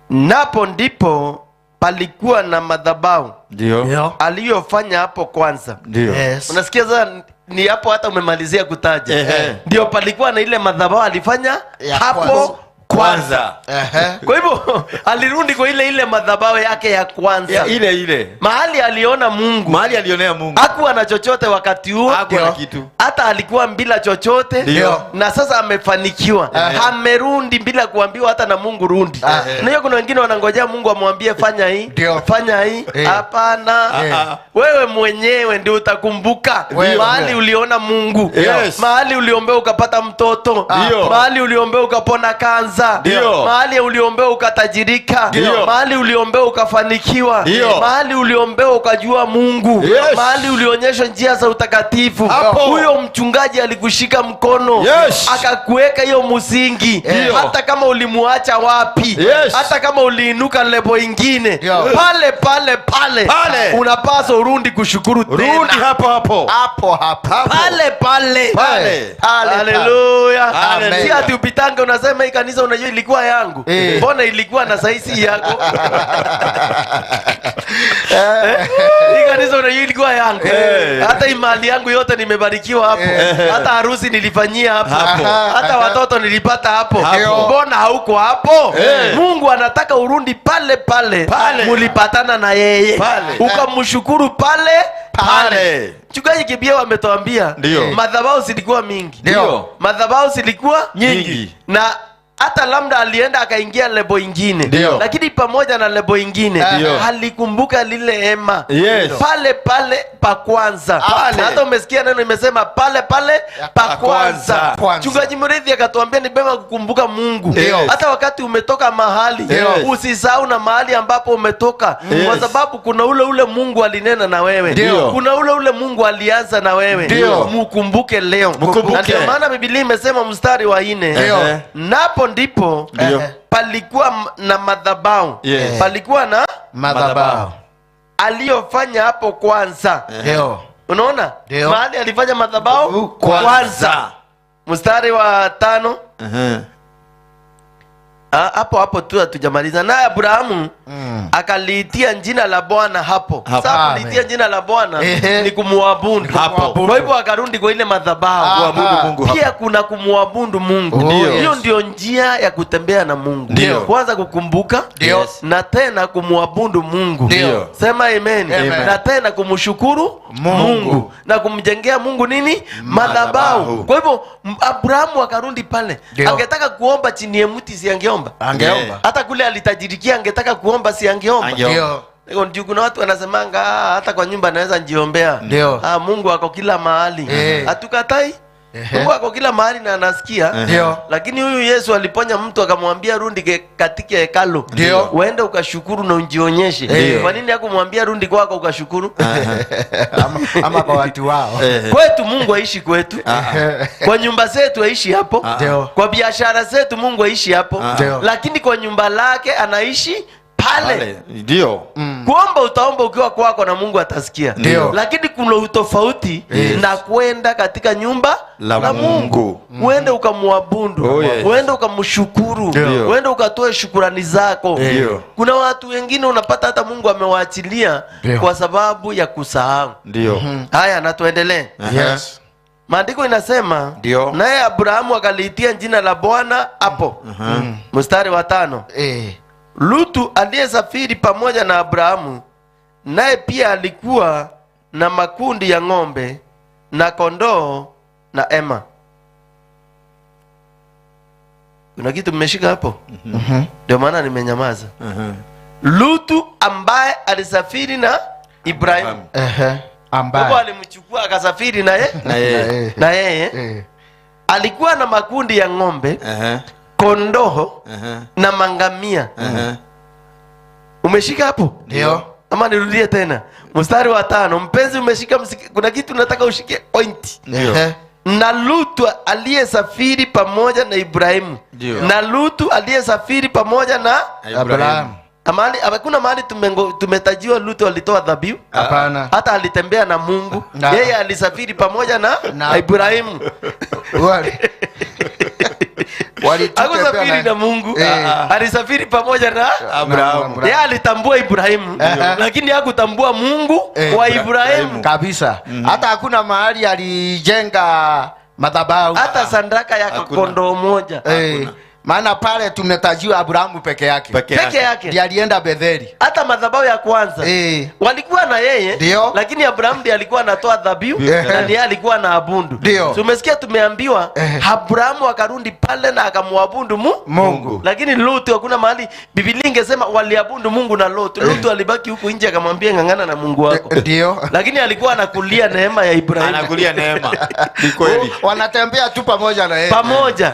Napo ndipo palikuwa na madhabahu. Ndio. Aliyofanya hapo kwanza. Ndio. Unasikia sasa ni hapo hata umemalizia kutaja. Ndio palikuwa na ile madhabahu alifanya hapo kwanza. Kwa hivyo alirudi kwa ile madhabahu yake ya kwanza. Ile. Mahali aliona Mungu. Mahali alionea Mungu. Hakuwa na chochote wakati huo. Hakuwa na kitu. Hata alikuwa bila chochote. Ndio. Na sasa amefanikiwa. Amerudi bila kuambiwa hata na Mungu rudi. Na hiyo kuna wengine wanangojea Mungu amwambie fanya hii, fanya hii. Hapana. Wewe mwenyewe ndio utakumbuka mahali uliona Mungu. Mahali uliombea ukapata mtoto. Mahali uliombea ukapona kansa. Mahali uliombea ukatajirika. Mahali uliombea ukafanikiwa. Mahali uliombea ukajua Mungu. Mahali ulionyesha njia za utakatifu. Huyo mchungaji alikushika mkono. Akakuweka hiyo msingi. Hata kama ulimuacha wapi. Hata kama uliinuka lebo ingine. Pale unapaswa urudi kushukuru tena. Rudi hapo. Pale. Haleluya. Si ati upitange unasema hii kanisa unajua ilikuwa yangu. Mbona ilikuwa na saisi yako? Hii kanisa unajua ilikuwa yangu. Hata imali yangu yote nimebarikiwa hapo. Hata harusi nilifanyia hapo. Hata watoto nilipata hapo. Mbona hauko hapo? Mungu anataka urudi pale. Mulipatana na yeye. Ukamshukuru pale. Mchungaji Kibia ametuambia madhabahu zilikuwa mingi. Madhabahu zilikuwa nyingi. Na hata labda alienda akaingia lebo ingine. Lakini pamoja na lebo ingine alikumbuka lile hema. Pale pa kwanza. Hata umesikia neno imesema pale pa kwanza. Mchungaji Murithi akatuambia ni bema kukumbuka Mungu. Hata wakati umetoka mahali usisahau na mahali ambapo umetoka. Kwa sababu kuna ule Mungu alinena na wewe. Kuna ule Mungu alianza na wewe. Mkumbuke leo. Na ndio maana Biblia imesema mstari wa 4. Napo ndipo palikuwa na madhabahu. Palikuwa na madhabahu aliyofanya hapo kwanza. Unaona? Mahali alifanya madhabahu kwanza. Mstari wa 5. Hapo tu hatujamaliza. Naye Abrahamu akaliitia jina la Bwana hapo. Sasa kuliitia jina la Bwana ni kumuabudu hapo. Kwa hivyo akarudi kwa ile madhabahu kuabudu Mungu hapo. Pia kuna kumuabudu Mungu. Hiyo ndio njia ya kutembea na Mungu. Kwanza kukumbuka na tena kumuabudu Mungu. Sema amen. Na tena kumshukuru Mungu na kumjengea Mungu nini? Madhabahu. Kwa hivyo Abrahamu akarudi pale. Angetaka kuomba chini ya mti si angeomba. Hata kule alitajirikia angetaka kuomba si angeomba. Ndio kuna watu wanasemanga hata kwa nyumba naweza njiombea. Mungu ako kila mahali. Hatukatai. Mungu ako kila mahali na anasikia. Lakini huyu Yesu aliponya mtu akamwambia rudi katika hekalu. Uende ukashukuru na unjionyeshe. Kwa nini hakumwambia rudi kwako ukashukuru? Ama kwa watu wao. Kwetu Mungu aishi kwetu. Kwa nyumba zetu aishi hapo. Kwa biashara zetu Mungu aishi hapo. Lakini kwa nyumba lake anaishi pale. Kuomba utaomba ukiwa kwako na Mungu atasikia. Lakini kuna utofauti na kwenda katika nyumba la Mungu. Uende ukamwabudu, uende ukamshukuru, uende ukatoe shukrani zako. Kuna watu wengine unapata hata Mungu amewaachilia kwa sababu ya kusahau. Haya, na tuendelee. Maandiko inasema naye Abrahamu akaliitia jina la Bwana hapo. Mstari wa 5. Lutu aliyesafiri pamoja na Abrahamu naye pia alikuwa na makundi ya ng'ombe na kondoo na ema. Kuna kitu mmeshika hapo? Ndio maana nimenyamaza. Lutu ambaye alisafiri na Ibrahimu. Ambaye alimchukua akasafiri na yeye. Alikuwa na makundi ya ng'ombe, kondoo na mangamia. Umeshika hapo? Ndio. Ama nirudie tena? Mstari wa 5. Mpenzi, umeshika kuna kitu nataka ushike point. Ndio. Na Lutu aliyesafiri pamoja na Ibrahimu. Na Lutu aliyesafiri pamoja na Abrahamu. Hakuna mahali tumetajiwa Lutu alitoa dhabihu. Hapana. Hata alitembea na Mungu. Yeye alisafiri pamoja na Ibrahimu. Hakusafiri na Mungu. Alisafiri pamoja na Abrahamu. Yeye alitambua Ibrahimu, lakini hakutambua Mungu wa Ibrahimu kabisa. Hata hakuna mahali alijenga madhabahu. Hata sandaka ya kondoo moja. Maana pale tumetajiwa Abrahamu peke yake. Ndiye alienda Betheli. Hata madhabahu ya kwanza walikuwa na yeye, lakini Abrahamu ndiye alikuwa anatoa dhabihu na ndiye alikuwa anaabudu. So umesikia tumeambiwa Abrahamu akarudi pale na akamwabudu Mungu. Lakini Lutu hakuna mahali Biblia ingesema waliabudu Mungu na Lutu. Lutu alibaki huko nje akamwambia ngangana na Mungu wako. Lakini alikuwa anakulia neema ya Ibrahimu. Anakulia neema. Ni kweli. Wanatembea tu pamoja na yeye. Pamoja.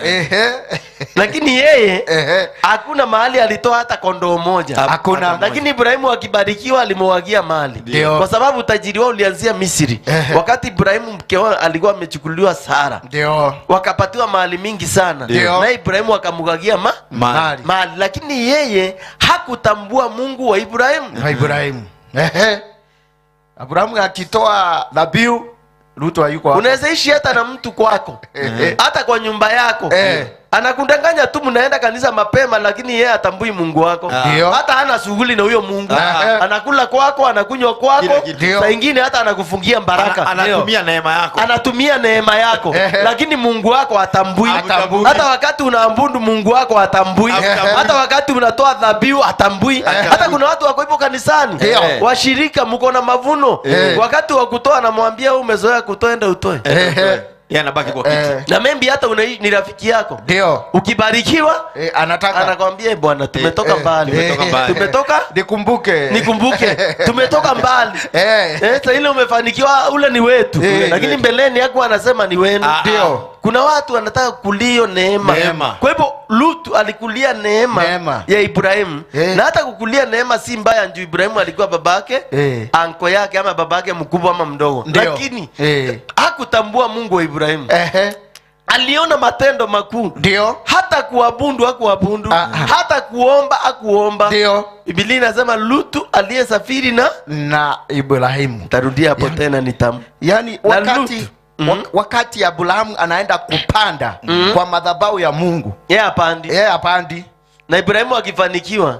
Lakini yeye hakuna mahali alitoa hata kondoo moja. Hakuna. Lakini Ibrahimu akibarikiwa alimwagia mali. Kwa sababu utajiri wao ulianzia Misri. Wakati Ibrahimu mkeo alikuwa amechukuliwa Sara. Wakapatiwa mali mingi sana. Na Ibrahimu akamwagia mali. Lakini yeye hakutambua Mungu wa Ibrahimu. Abrahamu akitoa dhabihu, Lutu hayuko hapo. Unaweza ishi hata na mtu kwako. Hata kwa nyumba yako. Anakundanganya tu mnaenda kanisa mapema, lakini yeye atambui Mungu wako. Hata hana shughuli na huyo Mungu. Anakula kwako, anakunywa kwako. Saa nyingine hata anakufungia baraka. Anatumia neema yako. Lakini Mungu wako atambui. Hata wakati unaabudu Mungu wako atambui. Hata wakati unatoa dhabihu atambui. Hata kuna watu wako hivyo kanisani. Washirika mko na mavuno. Wakati wa kutoa anamwambia wewe umezoea kutoa, enda utoe. Anabaki kwa kiti. Na maybe hata ni rafiki yako. Ukibarikiwa anakwambia bwana tumetoka mbali. Tumetoka nikumbuke. Tumetoka mbali. Sasa ile umefanikiwa ule ni wetu. Lakini mbeleni yako anasema ni wenu. Kuna watu wanataka kulio neema. Kwa hivyo Lutu alikulia neema ya Ibrahimu. Na hata kukulia neema si mbaya, njoo Ibrahimu alikuwa babake, anko yake ama babake mkubwa ama mdogo. Lakini hakutambua Mungu wa Ibrahimu. Aliona matendo makuu. Hata kuabudu hakuabudu. Hata kuomba hakuomba. Biblia inasema Lutu aliyesafiri na Ibrahimu. Tarudia hapo tena nitamu. Yaani wakati Abrahamu anaenda kupanda kwa madhabahu ya Mungu, yeye hapandi. Na Ibrahimu akifanikiwa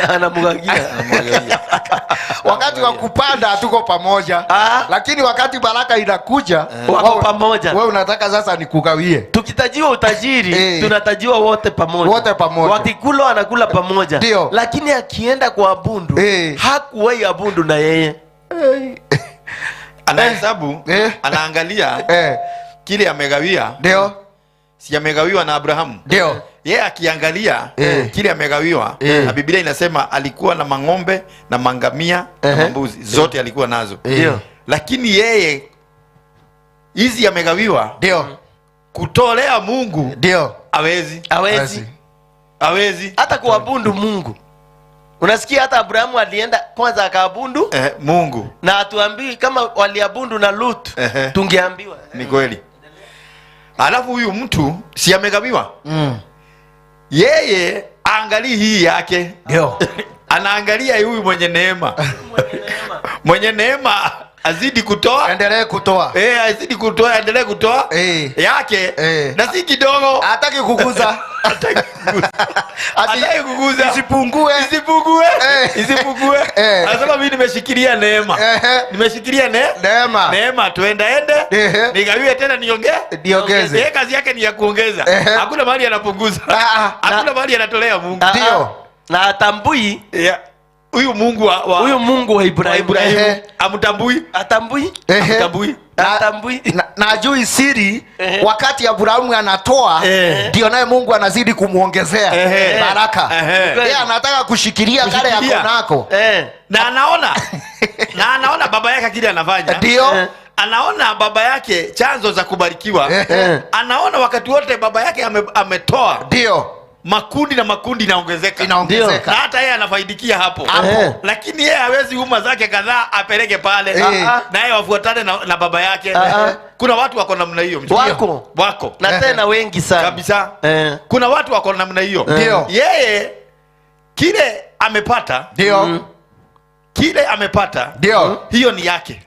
anamwagia. Wakati wa kupanda hatuko pamoja. Lakini wakati baraka inakuja wako pamoja. Wewe unataka sasa nikugawie. Tukitajiwa utajiri tunatajiwa wote pamoja. Wakikula anakula pamoja. Lakini akienda kuabudu hakuwahi abudu na yeye. Anahesabu, anaangalia kile amegawia. Si amegawiwa na Abrahamu. Yeye akiangalia kile amegawiwa, na Biblia inasema alikuwa na mang'ombe na mangamia na mambuzi, zote alikuwa nazo. Lakini yeye hizi amegawiwa, kutolea Mungu hawezi hata kuabudu Mungu. Unasikia hata Abrahamu alienda kwanza akaabudu Mungu. Na atuambii kama waliabudu na Lutu tungeambiwa. Ni kweli. Alafu huyu mtu si amegawiwa. Yeye angalii hii yake. Anaangalia huyu mwenye neema. Mwenye neema azidi kutoa, endelee kutoa. Azidi kutoa, endelee kutoa yake. Na si kidogo. Hataki kukuza. Hataki kukuza. Isipungue. Anasema mimi nimeshikilia neema. Nimeshikilia neema, tuendaende. Nigawie tena niongeze. Kazi yake ni ya kuongeza. Hakuna mahali anapunguza. Hakuna mahali anatolea Mungu. na atambui huyu Mungu huyu Mungu wa Ibrahimu. Amtambui, atambui, amtambui, atambui na ajui siri. Wakati Abrahamu anatoa ndio naye Mungu anazidi kumuongezea baraka. Yeye anataka kushikilia kale yako nako, na anaona baba yake kile anafanya, ndio anaona baba yake chanzo za kubarikiwa. Anaona wakati wote baba yake ametoa, ndio makundi na makundi inaongezeka, na hata yeye anafaidikia hapo. Lakini yeye hawezi uma zake kadhaa apeleke pale na yeye wafuatane na baba yake. Kuna watu wako namna hiyo, wako na tena wengi sana kabisa. Kuna watu wako namna hiyo. Yeye kile amepata, kile amepata, hiyo ni yake.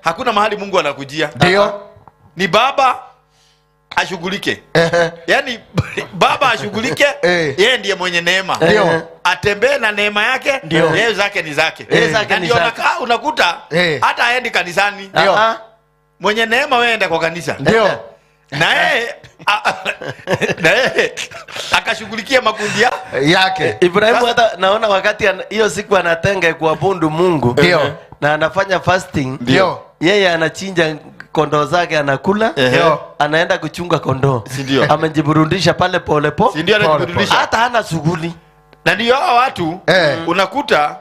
Hakuna mahali Mungu anakujia. Ni baba ashughulike. Yani baba ashughulike, yeye ndiye mwenye neema. Atembee na neema yake, yeye zake ni zake. Ndio unakuta hata aendi kanisani. Mwenye neema wewe enda kwa kanisa. Na yeye akashughulikia makundi yake. Ibrahimu hata naona wakati hiyo siku anatenga kuabudu Mungu, na anafanya fasting, yeye anachinja kondoo zake, anakula, anaenda kuchunga kondoo, amejiburudisha pale pole pole, hata hana shughuli. Na ndio hao watu unakuta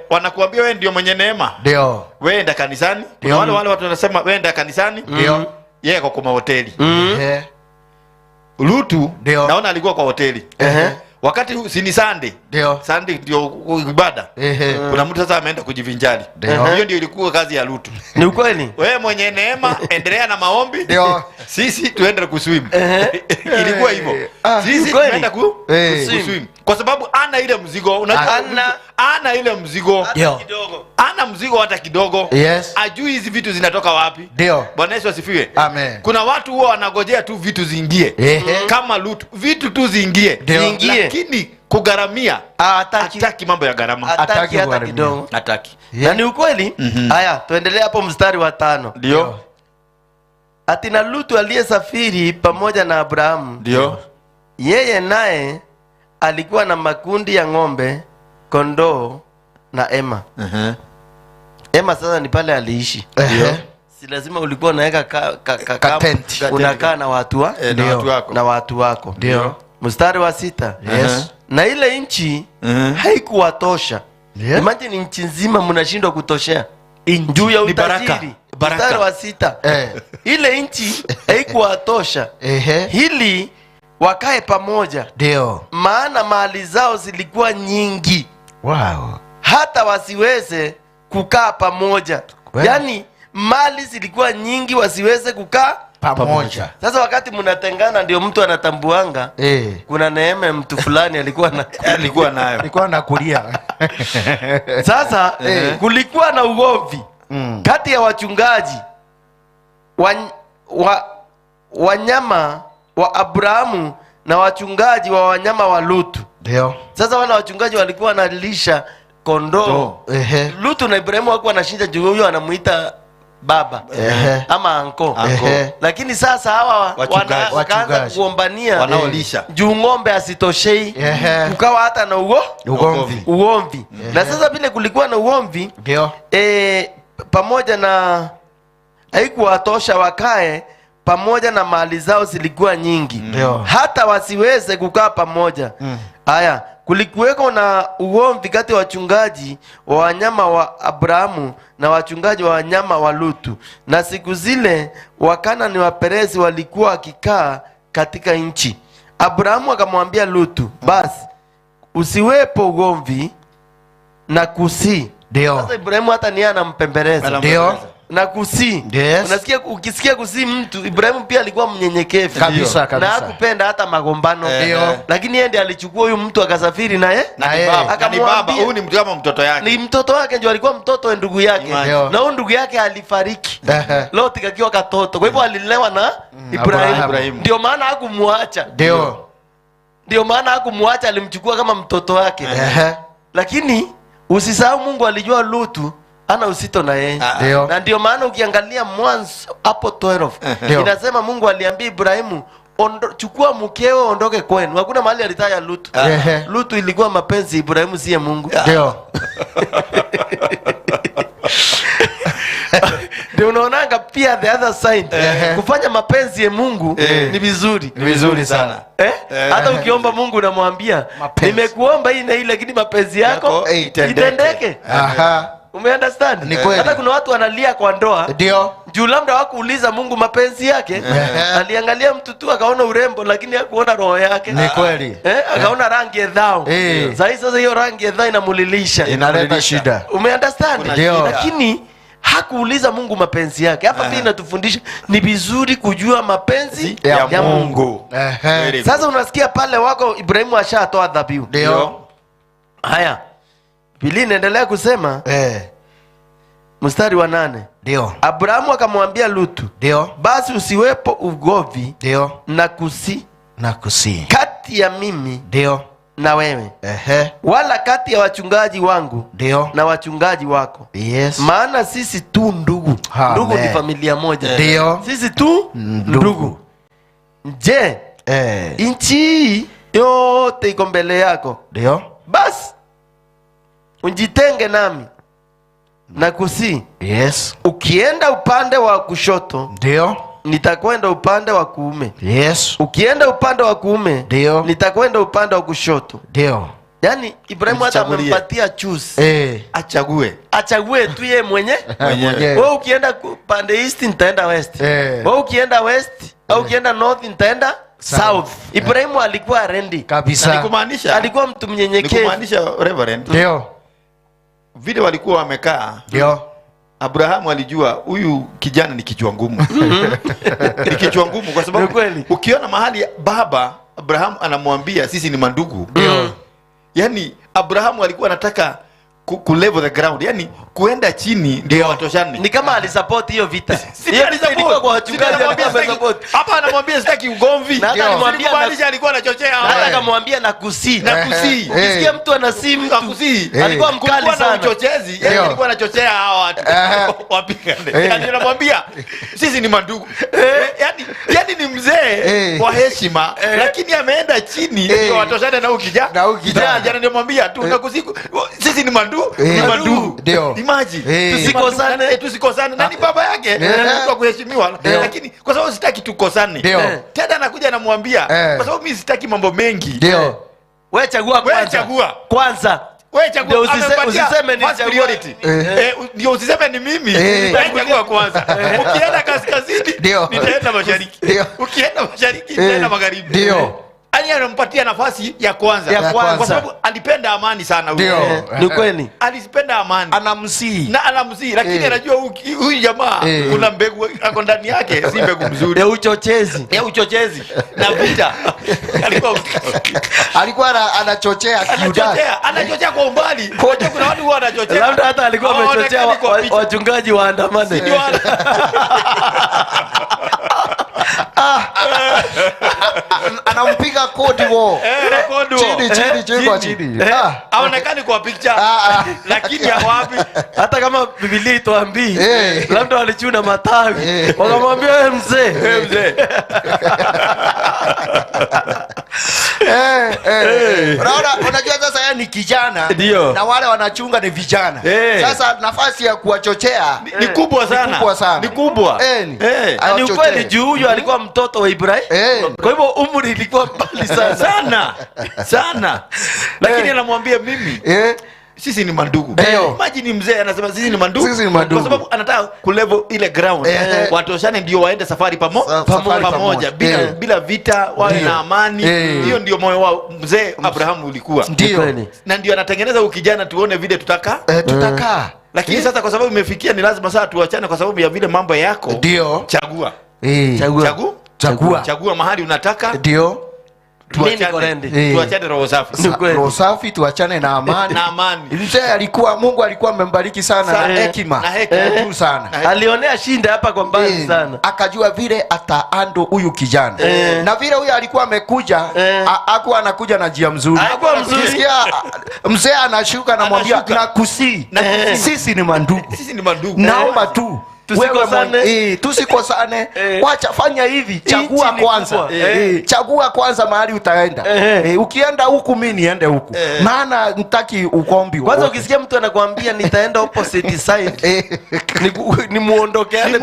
wanakuambia wewe ndio mwenye neema, wewe enda kanisani. Kuna wale watu wanasema wewe enda kanisani, yeye kwa mahoteli. Lutu naona alikuwa kwa hoteli. Wakati si ni Sunday, Sunday ndio ibada. Kuna mtu sasa ameenda kujivinjari. Hiyo ndio ilikuwa kazi ya Lutu. Ni ukweli? Wewe mwenye neema endelea na maombi, sisi tuende kuswim. Ilikuwa hivyo. Sisi tuende kuswim kwa sababu ana ile mzigo. Unajua ana ile mzigo kidogo, ana mzigo hata kidogo. Ajui hizi vitu zinatoka wapi. Bwana Yesu asifiwe. Kuna watu huwa wanagojea tu vitu ziingie, kama Lutu, vitu tu ziingie. Lakini kugaramia hataki, mambo ya gharama hataki hata kidogo, hataki. Na ni ukweli. Haya, tuendelee hapo mstari wa 5. Ndio ati na Lutu aliyesafiri pamoja na Abrahamu, yeye naye alikuwa na makundi ya ng'ombe, kondoo na ema. Ema sasa ni pale aliishi. Si lazima ulikuwa unaweka unakaa na watu wako. Mstari wa 6. Na ile nchi haikuwatosha. Imagine nchi nzima mnashindwa kutoshea juu ya utajiri. Mstari wa 6. Ile nchi haikuwatosha hili wakae pamoja, maana mali zao zilikuwa nyingi, hata wasiweze kukaa pamoja. Yani mali zilikuwa nyingi, wasiweze kukaa pamoja. Sasa wakati mnatengana ndio mtu anatambuanga kuna neema mtu fulani alikuwa nayo, alikuwa nakulia. Sasa kulikuwa na ugomvi kati ya wachungaji wanyama wa Abrahamu na wachungaji wa wanyama wa Lutu. Sasa wale wachungaji walikuwa wanalisha kondoo. Lutu na Ibrahimu hawakuwa wanashinda juu huyo anamuita baba ama anko. Lakini sasa hawa wakaanza kuombania wanaolisha juu ng'ombe asitoshei. Ukawa hata na ugomvi. Na sasa vile kulikuwa na ugomvi, pamoja na haikuwatosha wakae pamoja, na mali zao zilikuwa nyingi, hata wasiweze kukaa pamoja. Haya, kulikuweko na ugomvi kati ya wachungaji wa wanyama wa Abrahamu na wachungaji wa wanyama wa Lutu. Na siku zile Wakanaani wa Perezi walikuwa wakikaa katika nchi. Abrahamu akamwambia Lutu, basi usiwepo ugomvi na kusii. Sasa Ibrahimu hata ni anampembeleza. Na kusii. Unasikia, ukisikia kusii mtu, Ibrahimu pia alikuwa mnyenyekevu kabisa. Na hakupenda hata magombano. Lakini yeye ndiye alichukua huyu mtu akasafiri naye. Akamwambia huyu ni mtu kama mtoto yake. Ni mtoto wake, ndio alikuwa mtoto wa ndugu yake. Na huyu ndugu yake alifariki. Loti kakiwa katoto. Kwa hivyo alilewa na Ibrahimu. Ndio maana hakumwacha. Ndio maana hakumwacha, alimchukua kama mtoto wake. Lakini usisahau Mungu alijua Lutu ana usito na yeye. Na ndio maana ukiangalia Mwanzo hapo 12 inasema Mungu aliambia Ibrahimu, chukua mkeo ondoke kwenu. Hakuna mahali alitaja Lutu. Lutu ilikuwa mapenzi, Ibrahimu siye Mungu. Ndio. Ndio unaonanga pia the other side. Kufanya mapenzi ya Mungu ni vizuri. Ni vizuri sana. Hata ukiomba Mungu unamwambia nimekuomba hii na hii, lakini mapenzi yako itendeke. Umeunderstand? Hata kuna watu wanalia kwa ndoa. Ndio. Juu labda hawakuuliza Mungu mapenzi yake. Aliangalia mtu tu akaona urembo, lakini hakuona roho yake. Ni kweli. Akaona rangi ya dhao. Sasa hiyo rangi ya dhao inamulilisha. Inaleta shida. Umeunderstand? Lakini hakuuliza Mungu mapenzi yake. Hapa pia inatufundisha ni vizuri kujua mapenzi ya Mungu. Sasa unasikia pale wako Ibrahimu ashatoa dhabihu. Ndio. Haya. Biblia inaendelea kusema mstari wa 8. Ndio. Abrahamu akamwambia Lutu, ndio, basi usiwepo ugomvi ndio na kusi kati ya mimi ndio na wewe, wala kati ya wachungaji wangu ndio na wachungaji wako. Yes. Maana sisi tu ndugu. Ndugu ni familia moja. Ndio. Sisi tu ndugu. Je, nchi yote iko mbele yako. Ndio. Basi unjitenge nami na kusi. Yes. Ukienda upande wa kushoto, ndio, nitakwenda upande wa kuume. Yes. Ukienda upande wa kuume, ndio, nitakwenda upande wa kushoto. Ndio. Yani Ibrahimu hata amempatia choose. Achague tu yeye mwenyewe. Wewe ukienda pande east nitaenda west. Wewe ukienda west au ukienda north nitaenda south. Ibrahimu alikuwa ready kabisa. Nikumaanisha alikuwa mtu mnyenyekevu. Nikumaanisha Reverend. Ndio. Vile walikuwa wamekaa. Ndio. Abrahamu alijua huyu kijana ni kichwa ngumu. Ni kichwa ngumu kwa sababu ukiona mahali baba Abrahamu anamwambia sisi ni mandugu. Yani Abrahamu alikuwa anataka ku level the ground, yani kuenda chini ndio watoshane. Ni kama alisupport hiyo vita. Hiyo ilikuwa kwa wachungaji, support. Hapa anamwambia sitaki ugomvi. Na hata alimwambia maanisha alikuwa anachochea. Hata akamwambia na kusi. Ukisikia mtu anasi mtu kusi, alikuwa mkali sana. Uchochezi, yani alikuwa anachochea hao watu. Wapigane. Yani anamwambia sisi ni mandugu. Yani ni mzee kwa heshima, lakini ameenda chini ndio watoshane na ukija. Kijana jana ndio mwambia tu nakusiku sisi ni mandugu. Ndio. Imagine tusikosane na ni baba yake kwa kuheshimiwa, lakini kwa sababu sitaki tukosane. Tena anakuja anamwambia kwa sababu mimi sitaki mambo mengi. Ndio. Wewe chagua kwanza. Wewe chagua, usiseme ni priority. Ndio usiseme ni mimi. Wewe chagua kwanza. Ukienda kaskazini nitaenda mashariki. Ukienda mashariki nitaenda magharibi. Ndio. Ani anampatia nafasi ya kwanza. Kwa sababu alipenda amani sana huyo. Ni kweli. Alipenda amani. Anamsii. Lakini anajua huyu jamaa kuna mbegu ako ndani yake, si mbegu mzuri. Ya uchochezi. Na vita. Alikuwa anachochea kiudani. Anachochea kwa umbali. Koja kuna watu huwa anachochea. Labda hata alikuwa amechochea wachungaji waandamane. Anampiga kodi wao. Chini. Haonekani kwa picture. Lakini wapi? Hata kama Biblia ituambii, labda walichuna matawi. Wakamwambia wewe mzee. Unajua sasa yeye ni kijana na wale wanachunga ni vijana. Sasa nafasi ya kuwachochea ni kubwa sana. Ni kubwa. Ni ukweli juu huyo alikuwa mtoto wa Ibrahimu. Kwa hivyo umri ilikuwa mbali sana. Lakini anamwambia mimi sisi ni mandugu. Imagine mzee anasema sisi ni mandugu. Kwa sababu anataka kulevel ile ground. Watoshane ndio waende safari pamoja bila vita wala na amani. Hiyo ndio moyo wa mzee Abrahamu ulikuwa. Na ndio anatengeneza ukijana tuone vile tutakaa. Lakini sasa kwa sababu imefikia ni lazima sasa tuachane kwa sababu ya vile mambo yako. Ndio. Chagua mahali unataka. Ndio. Tuachane roho safi, tuachane na amani. Mzee Mungu alikuwa amembariki sana na hekima. Sana. Alionea shinda hapa kwa mbali sana. Akajua vile ataando huyu kijana. Na vile huyu alikuwa amekuja, hakuwa anakuja na njia mzuri. Ukisikia mzee anashuka na mwambia na kusi. Sisi ni mandugu. Naomba tu Tusikosane. Tusikosane. Wacha fanya hivi, chagua Inchi ni kwanza. kubwa. Chagua kwanza mahali utaenda. Ukienda huku mimi niende huku. Maana nitaki ukombi. Kwanza ukisikia mtu anakuambia nitaenda opposite side, ni muondokeane,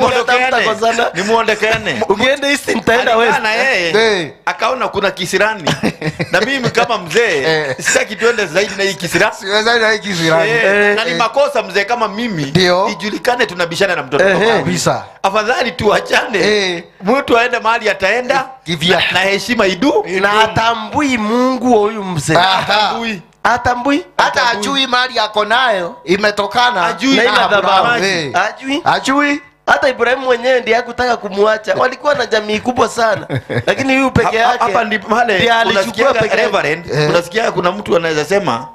ni muondokeane. Ukienda east nitaenda west. Na yeye akaona kuna kisirani. Na mimi kama mzee sitaki tuende zaidi na hii kisirani. Siwezi na hii kisirani. Na ni makosa mzee kama mimi ijulikane tunabishana na mtoto kabisa. Afadhali tuachane. Mtu aende mahali ataenda na heshima idu, na atambui Mungu huyu mzee. Atambui hata ajui mali yako nayo imetokana ajui na ina dhabahu. Ajui hata Ibrahimu mwenyewe ndiye hakutaka kumwacha. Walikuwa na jamii kubwa sana, lakini huyu peke yake hapa ndipo pale unasikia reverend, unasikia kuna mtu anaweza sema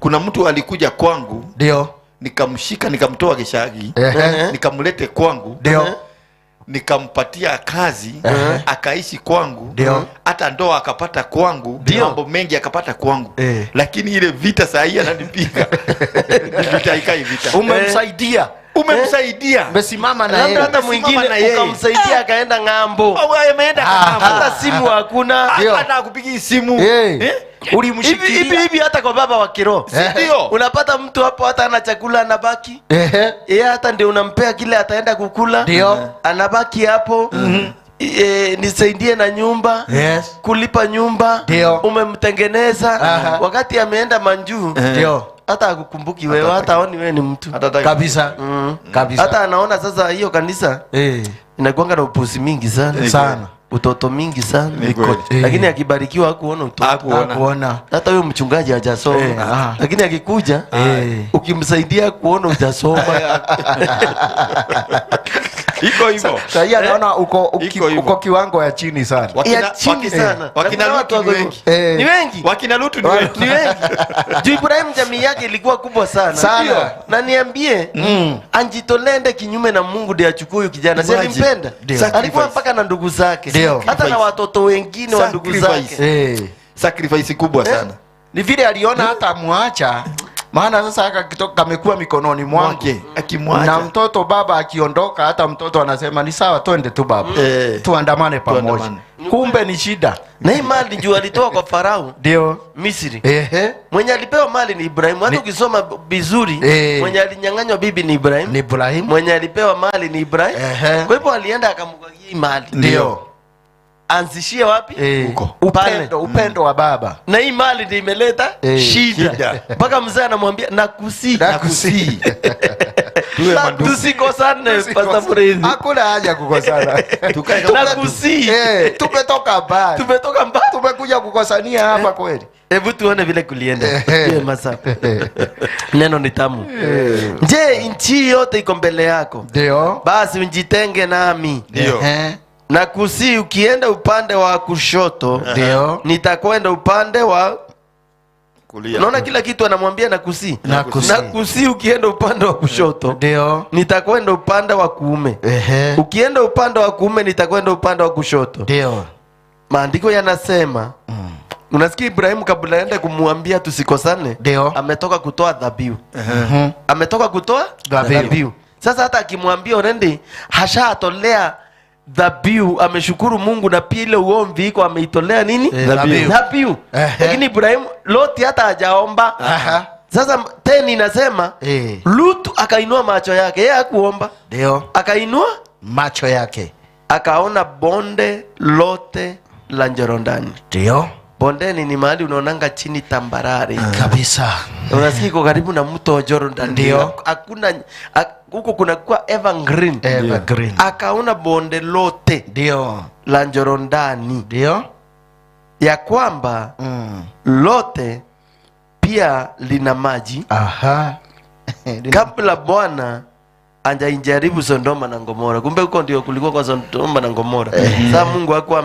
kuna mtu alikuja kwangu ndio nikamshika nikamtoa Gishagi nikamlete kwangu ndio nikampatia kazi akaishi kwangu hata ndoa akapata kwangu, mambo mengi akapata kwangu, lakini ile vita saa hii ananipiga vita ikai vita. Umemsaidia umesimama na yeye, hata mwingine ukamsaidia akaenda ng'ambo, ameenda hata simu hakuna, hata akupigia simu ulimshikilia hivi. Hata kwa baba wa kiroho ndio unapata mtu hapo hata ana chakula anabaki, hata ndio unampea kile ataenda kukula, anabaki hapo. Nisaidie na nyumba, kulipa nyumba, umemtengeneza wakati ameenda manjuu, hata akukumbuki wewe, hata aoni wewe ni mtu kabisa. Kabisa. Hata anaona sasa hiyo kanisa inakuanga na upuzi mingi sana, utoto mingi sana, lakini akibarikiwa hakuona hakuona. Hata huyo mchungaji hajasoma, lakini akikuja ukimsaidia kuona hujasoma iko hivyo. Sasa anaona uko kiwango ya chini sana. Wakina Lutu ni wengi. Wakina Lutu ni wengi. Juu Ibrahim jamii yake ilikuwa kubwa sana. Na niambie anjitolende kinyume na Mungu ndiye achukue huyu kijana. Si alimpenda? Alikuwa mpaka na ndugu zake. Hata na watoto wengine wa ndugu zake. Sacrifice kubwa sana. Ni vile aliona hata muacha. Maana sasa akitoka kamekuwa mikononi mwake, akimwacha na mtoto baba akiondoka, hata mtoto anasema ni sawa, twende tu baba, tuandamane pamoja. Kumbe ni shida. Na hii mali juu alitoa kwa Farao ndio Misri. Mwenye alipewa mali ni Ibrahim. Hata ukisoma vizuri, mwenye alinyang'anywa bibi ni Ibrahim. Mwenye alipewa mali ni Ibrahim. Kwa hivyo alienda akamgagia mali. Ndio anzishie wapi? Huko. Upendo wa baba. Na hii mali ndio imeleta shida. Mpaka mzee anamwambia nakusi. Tusikosane Pastor Fred. Hakuna haja kukosana. Nakusi. Tumetoka mbali. Tumekuja kukosania hapa kweli. Hebu tuone vile kulienda. Masafa. Neno ni tamu. Je, nchi yote iko mbele yako? Ndio. Basi unjitenge nami. Ndio. Na kusi ukienda upande wa kushoto, nitakwenda upande wa kulia. Unaona kila kitu anamwambia na kusi. Na kusi ukienda upande wa kushoto, nitakwenda upande wa kuume. Ukienda upande wa kuume, nitakwenda upande wa kushoto. Maandiko yanasema unasikia Ibrahim kabla aende kumwambia tusikosane, ametoka kutoa dhabihu. Ametoka kutoa dhabihu. Sasa hata akimwambia uende hashatolea dhabihu, ameshukuru Mungu, na pia ile uomvi iko ameitolea nini? Dhabihu. Lakini Ibrahim Loti hata hajaomba. Sasa tena inasema Lutu akainua macho yake, yeye hakuomba. Akainua macho yake akaona bonde lote la Njorondani. Bondeni ni mahali unaonanga chini tambarare kabisa. Unasikia iko karibu na mto Jordan. Hakuna huko kuna kwa evergreen. Akaona bonde lote la Njorondani. Ya kwamba lote pia lina maji. Kabla Bwana anjainjaribu Sodoma na Gomora. Kumbe huko ndio kulikuwa kwa Sodoma na Gomora. Sasa Mungu hakuwa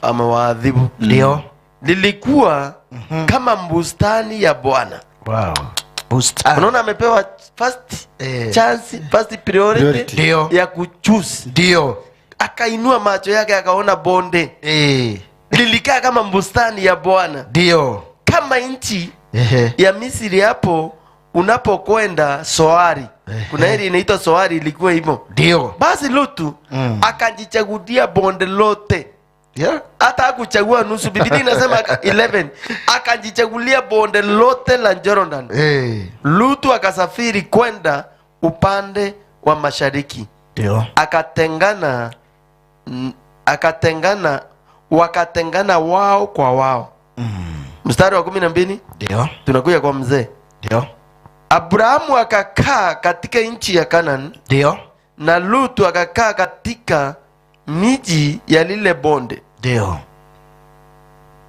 amewaadhibu. Lilikuwa kama bustani ya Bwana. Bustani. Unaona amepewa first chance, first priority ya kuchoose. Akainua macho yake akaona bonde. Lilikaa kama bustani ya Bwana. Kama nchi ya Misri hapo unapokwenda Soari. kuna area inaitwa Soari ilikuwa hivyo. Ndio. Basi Lutu akajichagulia bonde lote. Yeah. Hata hakuchagua nusu. Biblia inasema 11 akajichagulia bonde lote la Jordan. Lutu akasafiri kwenda upande wa mashariki. Ndio. Wakatengana wao kwa wao. Mstari wa 12 Ndio. tunakuja kwa mzee. Ndio. Abrahamu akakaa katika nchi ya Kanani. Ndio. Na Lutu akakaa katika miji ya lile bonde. Ndio.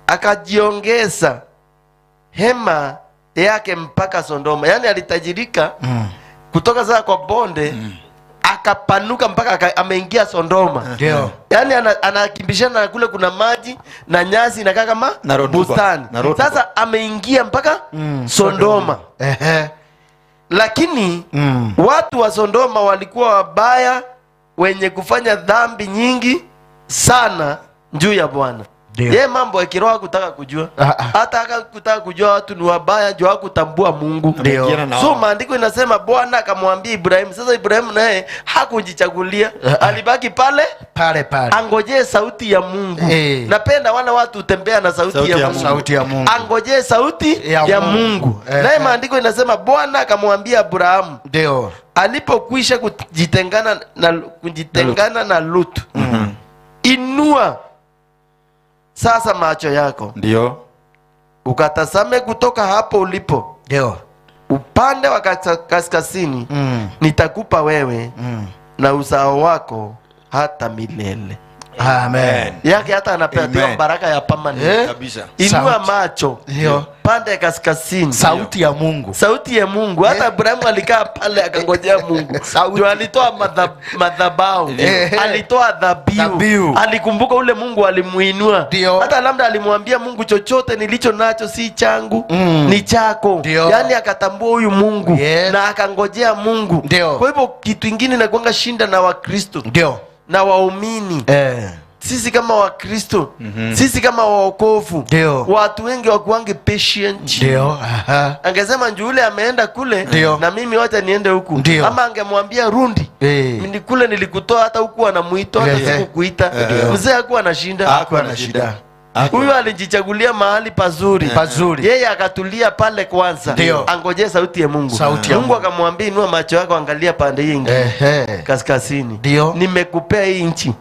Akajiongeza hema yake mpaka Sodoma. Yani alitajirika kutoka sasa kwa bonde akapanuka mpaka ameingia Sodoma. Ndio. Yani anakimbishana kule kuna maji na nyasi inakaa kama bustani. Sasa ameingia mpaka Sodoma. Lakini watu wa Sodoma walikuwa wabaya, wenye kufanya dhambi nyingi sana juu ya Bwana. Yeye mambo ya kiroho kutaka kujua. Hata kutaka kujua watu ni wabaya juu hakutambua Mungu. So maandiko inasema Bwana akamwambia Ibrahim. Sasa Ibrahim naye hakujichagulia. Alibaki pale angojee sauti ya Mungu. Napenda wale watu utembea na sauti ya Mungu. Angojee sauti ya Mungu. Naye maandiko inasema Bwana akamwambia Abrahamu. Ndio. Alipokwisha kujitengana na Lutu. Inua sasa macho yako. Ndio. Ukatazame kutoka hapo ulipo. Ndio. Upande wa kaskazini nitakupa wewe na uzao wako hata milele. Amen. Yake hata anapewa baraka ya permanent. Kabisa. Inua macho. Ndio. Pande ya kaskazini. Sauti ya Mungu. Sauti ya Mungu. Hata Abrahamu alikaa pale akangojea Mungu. Ndio alitoa madhabahu. Alitoa dhabihu. Alikumbuka ule Mungu alimuinua. Hata labda alimwambia Mungu, chochote nilicho nacho si changu, ni chako. Yani akatambua huyu Mungu na akangojea Mungu. Kwa hivyo kitu kingine na kuanga shinda na Wakristo. Ndio. Na waumini. Sisi kama Wakristo, sisi kama waokovu, watu wengi wakuange patient. Angesema njule ameenda kule na mimi wacha niende huku. Ama angemwambia rundi. Kule nilikutoa hata huku anamuitoa hata sikukuita. Mzee hakuwa anashinda. Huyu alijichagulia mahali pazuri. Yeye akatulia pale kwanza. Angojee sauti ya Mungu. Mungu akamwambia inua macho yako angalia pande hii ingine. Kaskazini. Nimekupea hii nchi.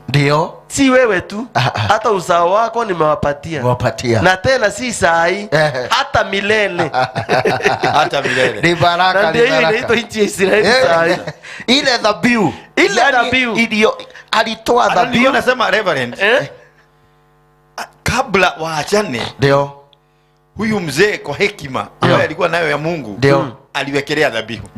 Si wewe tu, hata uzao wako nimewapatia. Na tena si saa hii, hata milele. Hata milele. Ni baraka. Na ndio hiyo inaitwa nchi ya Israeli saa hii. Ile dhabihu. Alitoa dhabihu. Anasema Reverend. Kabla waachane, huyu mzee kwa hekima ambaye alikuwa nayo ya Mungu, aliwekelea dhabihu.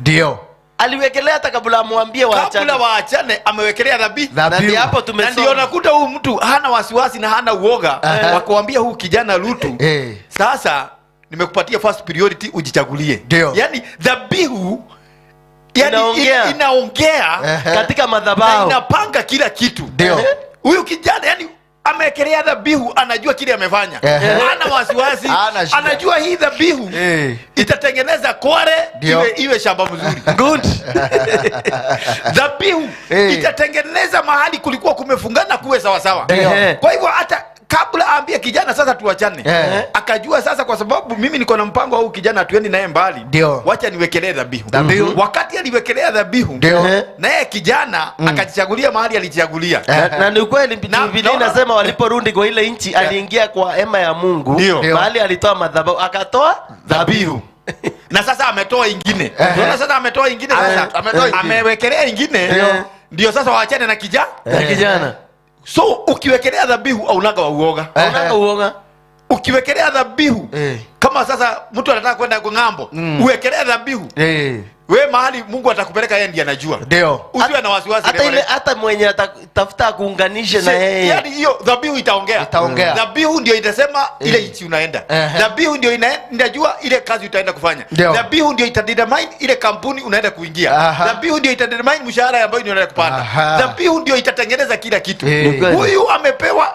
Aliwekelea hata kabla amwambie waachane. Kabla waachane amewekelea dhabihu. Ndio hapo tumesoma. Ndio nakuta huyu mtu hana wasiwasi na hana uoga wa kuambia huyu kijana Lutu, sasa nimekupatia first priority ujichagulie. Yani dhabihu inaongea katika madhabahu. Inapanga kila kitu. Huyu kijana yani amewekelea dhabihu, anajua kile amefanya. Hana wasiwasi. Anajua hii dhabihu itatengeneza kware iwe shamba mzuri. Good. Dhabihu itatengeneza mahali kulikuwa kumefungana kuwe sawa sawa. Kwa hivyo hata kabla aambie kijana sasa tuachane, akajua sasa kwa sababu mimi niko na mpango au kijana tuendi naye mbali, wacha niwekelee dhabihu. Wakati aliwekelea dhabihu, naye kijana akajichagulia mahali alichagulia. Na ni kweli Biblia inasema waliporudi kwa ile nchi aliingia kwa hema ya Mungu, mahali alitoa madhabahu akatoa dhabihu. Na sasa ametoa ingine. Unaona sasa ametoa ingine sasa. Amewekelea ingine. Ndio sasa waachane na kijana. So ukiwekelea dhabihu aunaga uoga. Ukiwekelea dhabihu kama sasa mtu anataka kwenda ng'ambo, uwekelea dhabihu. Wewe mahali Mungu atakupeleka yeye ndiye anajua. Usiwe na wasiwasi. Hata mwenye atafuta kuunganisha na yeye. Yaani hiyo dhabihu itaongea. Dhabihu ndio itasema ile nchi unaenda. Dhabihu ndio inajua ile kazi utaenda kufanya. Dhabihu ndio itadetermine ile kampuni unaenda kuingia. Dhabihu ndio itadetermine mshahara ambao unaenda kupata. Dhabihu ndio itatengeneza kila kitu. Huyu amepewa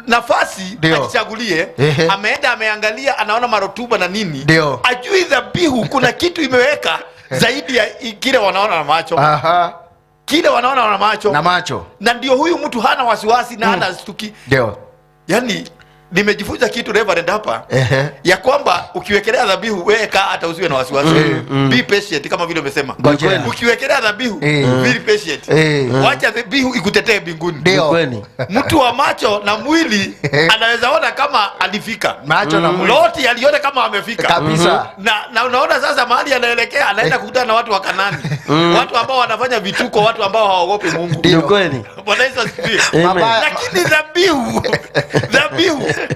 nafasi ajichagulie. Ameenda ameangalia, anaona marotuba na nini. Ajui dhabihu kuna kitu imeweka zaidi ya kile wanaona na macho. Aha. Kile wanaona na macho. Na macho. Na ndio huyu mtu hana wasiwasi na hana stuki. Ndio. Yaani nimejifunza kitu Reverend hapa ya kwamba ukiwekelea dhabihu wewe kaa hata usiwe na wasiwasi. Be patient kama vile umesema. Ukiwekelea dhabihu be patient. Wacha dhabihu ikutetee mbinguni. Ndio. Mtu wa macho na mwili anaweza ona kama alifika. Macho na mwili. Loti aliona kama amefika. Kabisa. Na unaona sasa mahali anaelekea anaenda kukutana na watu wa Kanaani. Watu ambao wanafanya vituko, watu ambao hawaogopi Mungu. Ndio kweli. Bwana Yesu asifiwe. Lakini dhabihu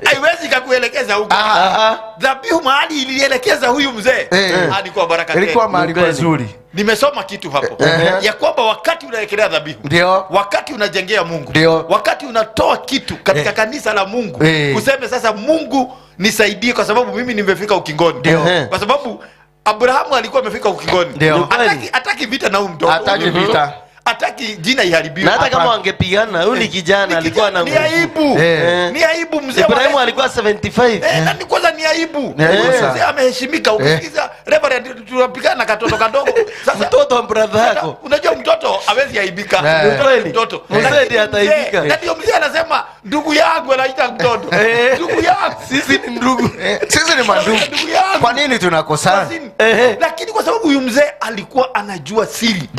haiwezi kukuelekeza huko. Dhabihu mahali ilielekeza huyu mzee hadi kwa baraka tele. Ilikuwa mahali pazuri. Nimesoma kitu hapo ya kwamba wakati unawekelea dhabihu, ndio wakati unajengea Mungu, ndio wakati unatoa kitu katika kanisa la Mungu, useme sasa, Mungu nisaidie kwa sababu mimi nimefika ukingoni. Kwa sababu Abrahamu alikuwa amefika ukingoni. Hataki vita na huyu mtoto. Hataki vita. Hataki jina iharibiwe. Na hata kama wangepigana, huyu ni kijana alikuwa na ni aibu. Ni aibu mzee. Ibrahimu alikuwa 75. Na ni kwanza ni aibu. Mzee ameheshimika. Ukisikiza Reverend tunapigana na katoto kadogo. Sasa mtoto wa brother yako. Unajua mtoto hawezi aibika. Mtoto. Mzee ndiye ataibika. Na ndio mzee anasema ndugu yangu anaita mtoto. Ndugu yangu. Sisi ni ndugu. Sisi ni mandugu. Kwa nini tunakosana? Lakini kwa sababu huyu mzee alikuwa anajua siri.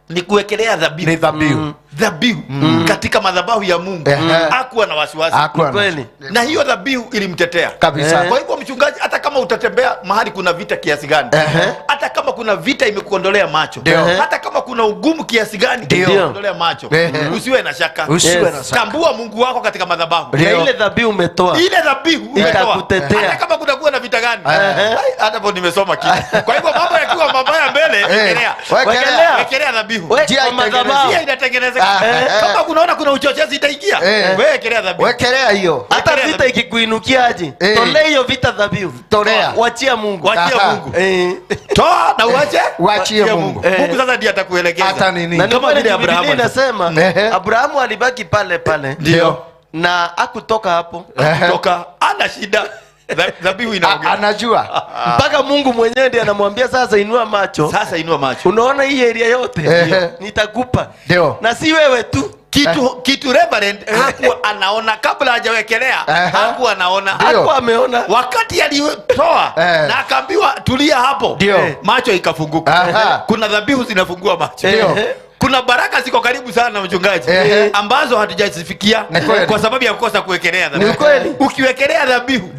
Ni kuwekelea dhabihu. Dhabihu katika madhabahu ya Mungu. Hakuwa na wasiwasi. Kweli. Na hiyo dhabihu ilimtetea kabisa. Kwa hivyo mchungaji, hata kama utatembea mahali kuna vita kiasi gani, hata kama kuna vita imekuondolea macho, hata kama kuna ugumu kiasi gani imekuondolea macho, usiwe na shaka. Tambua Mungu wako katika madhabahu. Ile dhabihu umetoa. Ile dhabihu umetoa. Itakutetea. Hata kama kuna na vita gani. Hata hapo nimesoma kitu. Kwa hivyo mambo yakiwa mabaya mbele, wekelea dhabihu. Kwa madhabahu inatengenezeka. Kama kunaona kuna uchochezi itaingia, wekelea dhabihu. Wekelea hiyo. Hata vita ikikuinukiaje, tolea hiyo vita dhabihu. Tolea. Wachia Mungu. Wachia Mungu. Toa na uachie Mungu. Mungu sasa ndiye atakuelekeza. Hata nini? Na kama vile Abrahamu inasema, Abrahamu alibaki pale pale. Ndio. Na hakutoka hapo. Hakutoka. Ana shida. Dhabihu inaongea. Anajua. Mpaka Mungu mwenyewe ndiye anamwambia sasa inua macho. Sasa inua macho. Unaona hii area yote nitakupa. Ndio. Na si wewe tu. Kitu Reverend hakuwa anaona kabla hajawekelea, hakuwa anaona. Hakuwa ameona. Wakati alitoa na akaambiwa tulia hapo, macho ikafunguka. Kuna dhabihu zinafungua macho. Kuna baraka ziko karibu sana na mchungaji ambazo hatujazifikia kwa sababu ya kukosa kuwekelea dhabihu. Ni ukweli. Ukiwekelea dhabihu,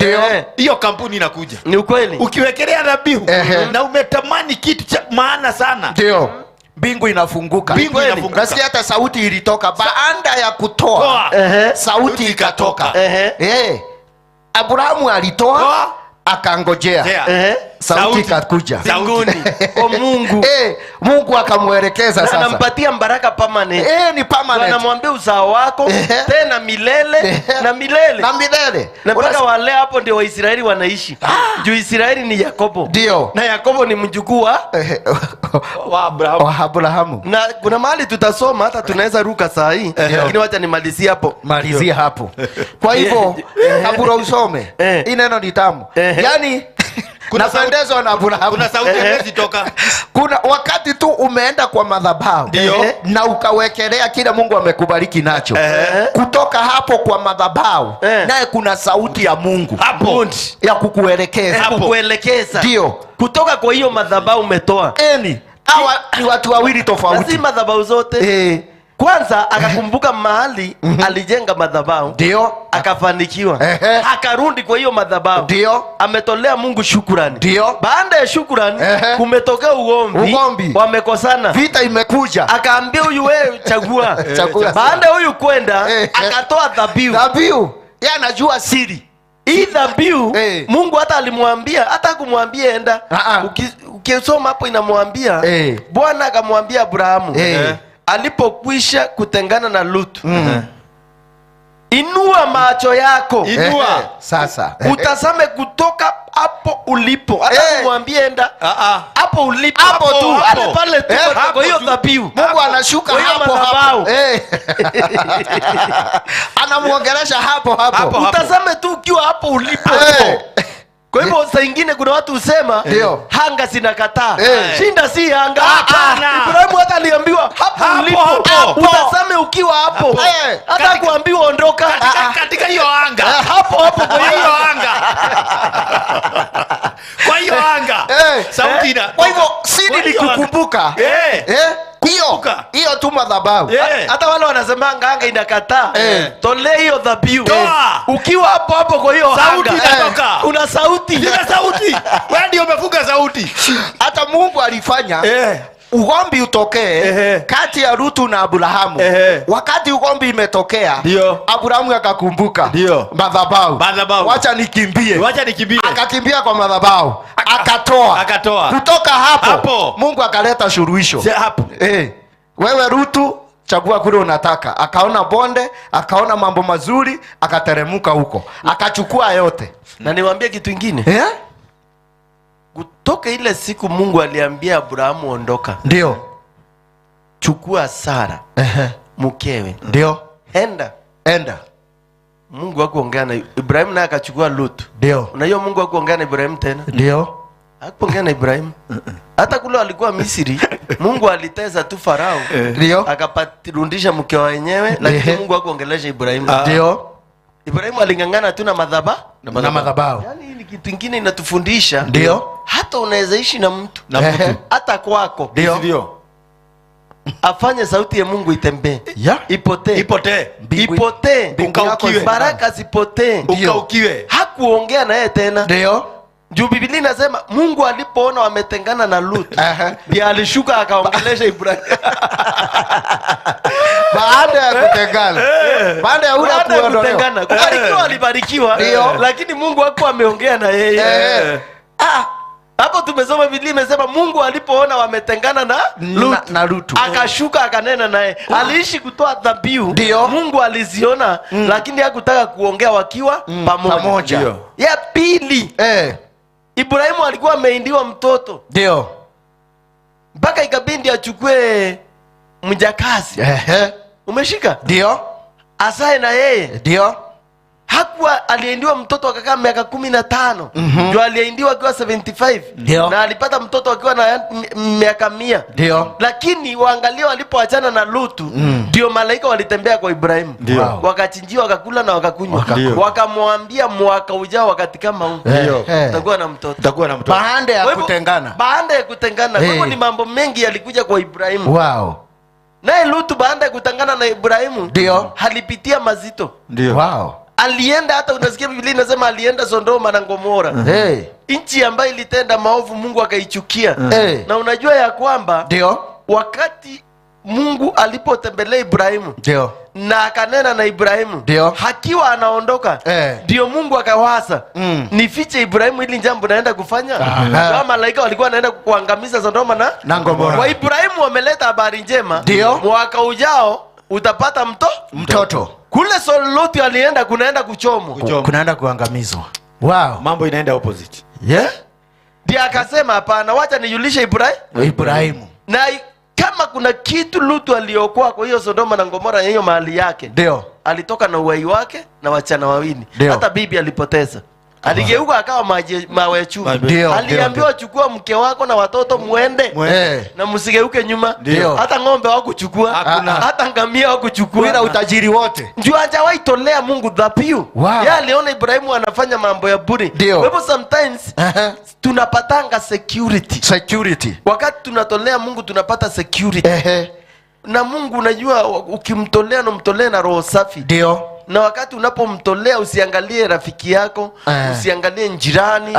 hiyo kampuni inakuja. Ni ukweli. Ukiwekelea dhabihu na umetamani kitu cha maana sana, ndio mbingu inafunguka. Nasikia hata sauti ilitoka baada ya kutoa. Sauti ikatoka. Abrahamu alitoa akangojea. Sauti ikakuja mbinguni kwa Mungu. Mungu akamwelekeza sasa. Anampatia baraka permanent. Ni permanent. Anamwambia uzao wako tena milele na milele. Na milele. Na mpaka wale hapo ndio Waisraeli wanaishi. Juu Israeli ni Yakobo. Ndio. Na Yakobo ni mjukuu wa Abrahamu. Na kuna mahali tutasoma hata tunaweza ruka saa hii. Lakini wacha nimalizie hapo. Malizia hapo. Kwa hivyo kabla usome. Hii neno ni tamu. Yaani napendezwa na Abrahamu. Kuna sauti imetoka. Kuna wakati tu umeenda kwa madhabahu na ukawekelea kile Mungu amekubariki nacho. Kutoka hapo kwa madhabahu naye kuna sauti ya Mungu hapo ya kukuelekeza. Kukuelekeza. Ndio. Kutoka kwa hiyo madhabahu umetoa. Hawa ni watu wawili tofauti. Si madhabahu zote. Kwanza akakumbuka mahali alijenga madhabahu, ndio akafanikiwa. Akarudi kwa hiyo madhabahu, ndio ametolea Mungu shukrani. Ndio baada ya shukrani kumetokea ugomvi, wamekosana, vita imekuja. Akaambia huyu wewe chagua. Baada huyu kwenda akatoa dhabihu. Yeye anajua siri. Hii dhabihu Mungu hata alimwambia, hata kumwambia enda. Ukisoma hapo inamwambia Bwana akamwambia Abrahamu alipokwisha kutengana na Lutu, inua macho yako, sasa utazame kutoka hapo ulipo. Hata kumwambia enda hapo ulipo, hapo tu pale tu kwa hiyo dhabihu. Mungu anashuka hapo. Anamuongelesha hapo. Utazame tu ukiwa hapo ulipo. Kwa hivyo saa ingine kuna watu husema hanga zinakataa. Shinda si hanga. Ibrahimu hata aliambiwa hapo ulipo utazame ukiwa hapo. Hata kuambiwa ondoka katika hiyo anga. Hapo kwa hiyo anga. Kwa hiyo anga. Sauti ina. Kwa hivyo siri ni kukumbuka. Hiyo tu madhabahu. Hata wale wanasema anga inakataa. Tole hiyo dhabihu. Ukiwa hapo kwa hiyo sauti inatoka. Kuna sauti. Wewe ndio umefunga sauti. Hata Mungu alifanya ugomvi utokee kati ya Rutu na Abrahamu. Wakati ugomvi imetokea, Abrahamu akakumbuka madhabahu. Wacha nikimbie. Akakimbia kwa madhabahu. Akatoa. Kutoka hapo Mungu akaleta suluhisho. Wewe Rutu, chagua kule unataka. Akaona bonde, akaona mambo mazuri, akateremuka huko. Akachukua yote. Na niwaambie kitu kingine. Kutoka ile siku Mungu aliambia Abrahamu ondoka. Ndio. Chukua Sara. Mkewe. Ndio. Enda. Mungu hakuongea na Ibrahimu, naye akachukua Lut. Ndio. Unajua Mungu hakuongea na Ibrahimu tena? Ndio. Hakuongea na Ibrahimu. Hata kule alikuwa Misri, Mungu aliteza tu Farao. Ndio. Akapatirundisha mke wenyewe, lakini Mungu hakuongelesha Ibrahimu. Ndio. Ibrahimu alingangana tu na madhabahu. Yaani ni kitu kingine inatufundisha. Ndio. Hata unaweza ishi na mtu. Hata kwako. Ndio. Afanye sauti ya Mungu itembee. Ipotee. Baraka zipotee. Ukaukiwe. Hakuongea na yeye tena. Ndio. Juu Biblia inasema Mungu alipoona wametengana na Lut, ndiye alishuka akaongelesha Ibrahimu. Baada ya kutengana. Baada ya kutengana. Kubarikiwa. Lakini Mungu hakuwa ameongea na yeye. Hapo tumesoma Biblia imesema Mungu alipoona wametengana na Lut, akashuka akanena naye. Aliishi kutoa dhabihu. Mungu aliziona, lakini hakutaka kuongea wakiwa pamoja. Ya pili. Ibrahimu alikuwa ameindiwa mtoto. Ndio. Mpaka ikabindi achukue mjakazi. Umeshika? Ndio. Asae na yeye. Ndio. Hakuwa aliendiwa mtoto akakaa miaka 15. Ndio aliendiwa akiwa 75. Na alipata mtoto akiwa na miaka 100. Ndio. Lakini waangalie walipoachana na Lutu, ndio malaika walitembea kwa Ibrahimu. Wakachinjiwa, wakakula na wakakunywa. Wakamwambia mwaka ujao wakati kama huu utakuwa na mtoto. Baada ya kutengana. Kwa hivyo ni mambo mengi yalikuja kwa Ibrahimu. Naye Lutu baada ya kutengana na Ibrahimu halipitia mazito. Alienda, hata unasikia Biblia inasema alienda Sodoma na Gomora. Nchi ambayo ilitenda maovu Mungu akaichukia. Na unajua ya kwamba wakati Mungu alipotembelea Ibrahimu na akanena na Ibrahimu hakiwa anaondoka, ndio Mungu akawaza nifiche Ibrahimu ili jambo naenda kufanya. Kama malaika walikuwa wanaenda kuangamiza Sodoma na Gomora. Kwa Ibrahimu wameleta habari njema, mwaka ujao utapata mtoto. Kule Lot alienda kunaenda kuchomwa. Kunaenda kuangamizwa. Mambo inaenda opposite. Ndiye akasema hapana, wacha nijulishe Ibrahimu. Na kama kuna kitu Lutu aliokoa kwa hiyo Sodoma na Gomora, hiyo mahali yake. Alitoka na uhai wake na wachana wawili. Hata bibi alipoteza. Aligeuka akawa mawe ya chuma. Aliambiwa chukua mke wako na watoto muende. Na msigeuke nyuma. Hata ng'ombe hawakuchukua, hata ngamia hawakuchukua. Bila utajiri wote. Ndio hajawahi tolea Mungu dhabihu. Yeye aliona Ibrahimu anafanya mambo ya bure. Kwa hivyo sometimes tunapatanga security. Wakati tunatolea Mungu tunapata security. Na Mungu unajua ukimtolea na roho safi. Na wakati unapomtolea usiangalie rafiki yako, usiangalie njirani.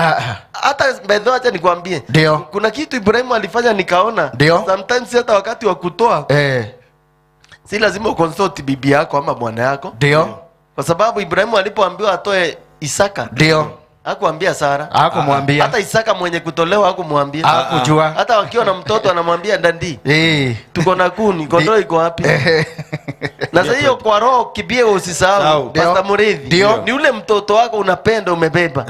Hata bedho, acha nikwambie. Kuna kitu Ibrahimu alifanya nikaona. Sometimes hata wakati wa kutoa si lazima ukonsult bibi yako ama bwana yako. Kwa sababu Ibrahimu alipoambiwa atoe Isaka, hakuambia Sara. Hakumwambia. Hata Isaka mwenye kutolewa hakumwambia. Hakujua. Hata wakiwa na mtoto anamwambia ndandi. Tuko na kuni, kondoo iko wapi? Na sasa hiyo kwa roho kibie usisahau. Pastor Muridhi. Ni ule mtoto wako unapenda umebeba.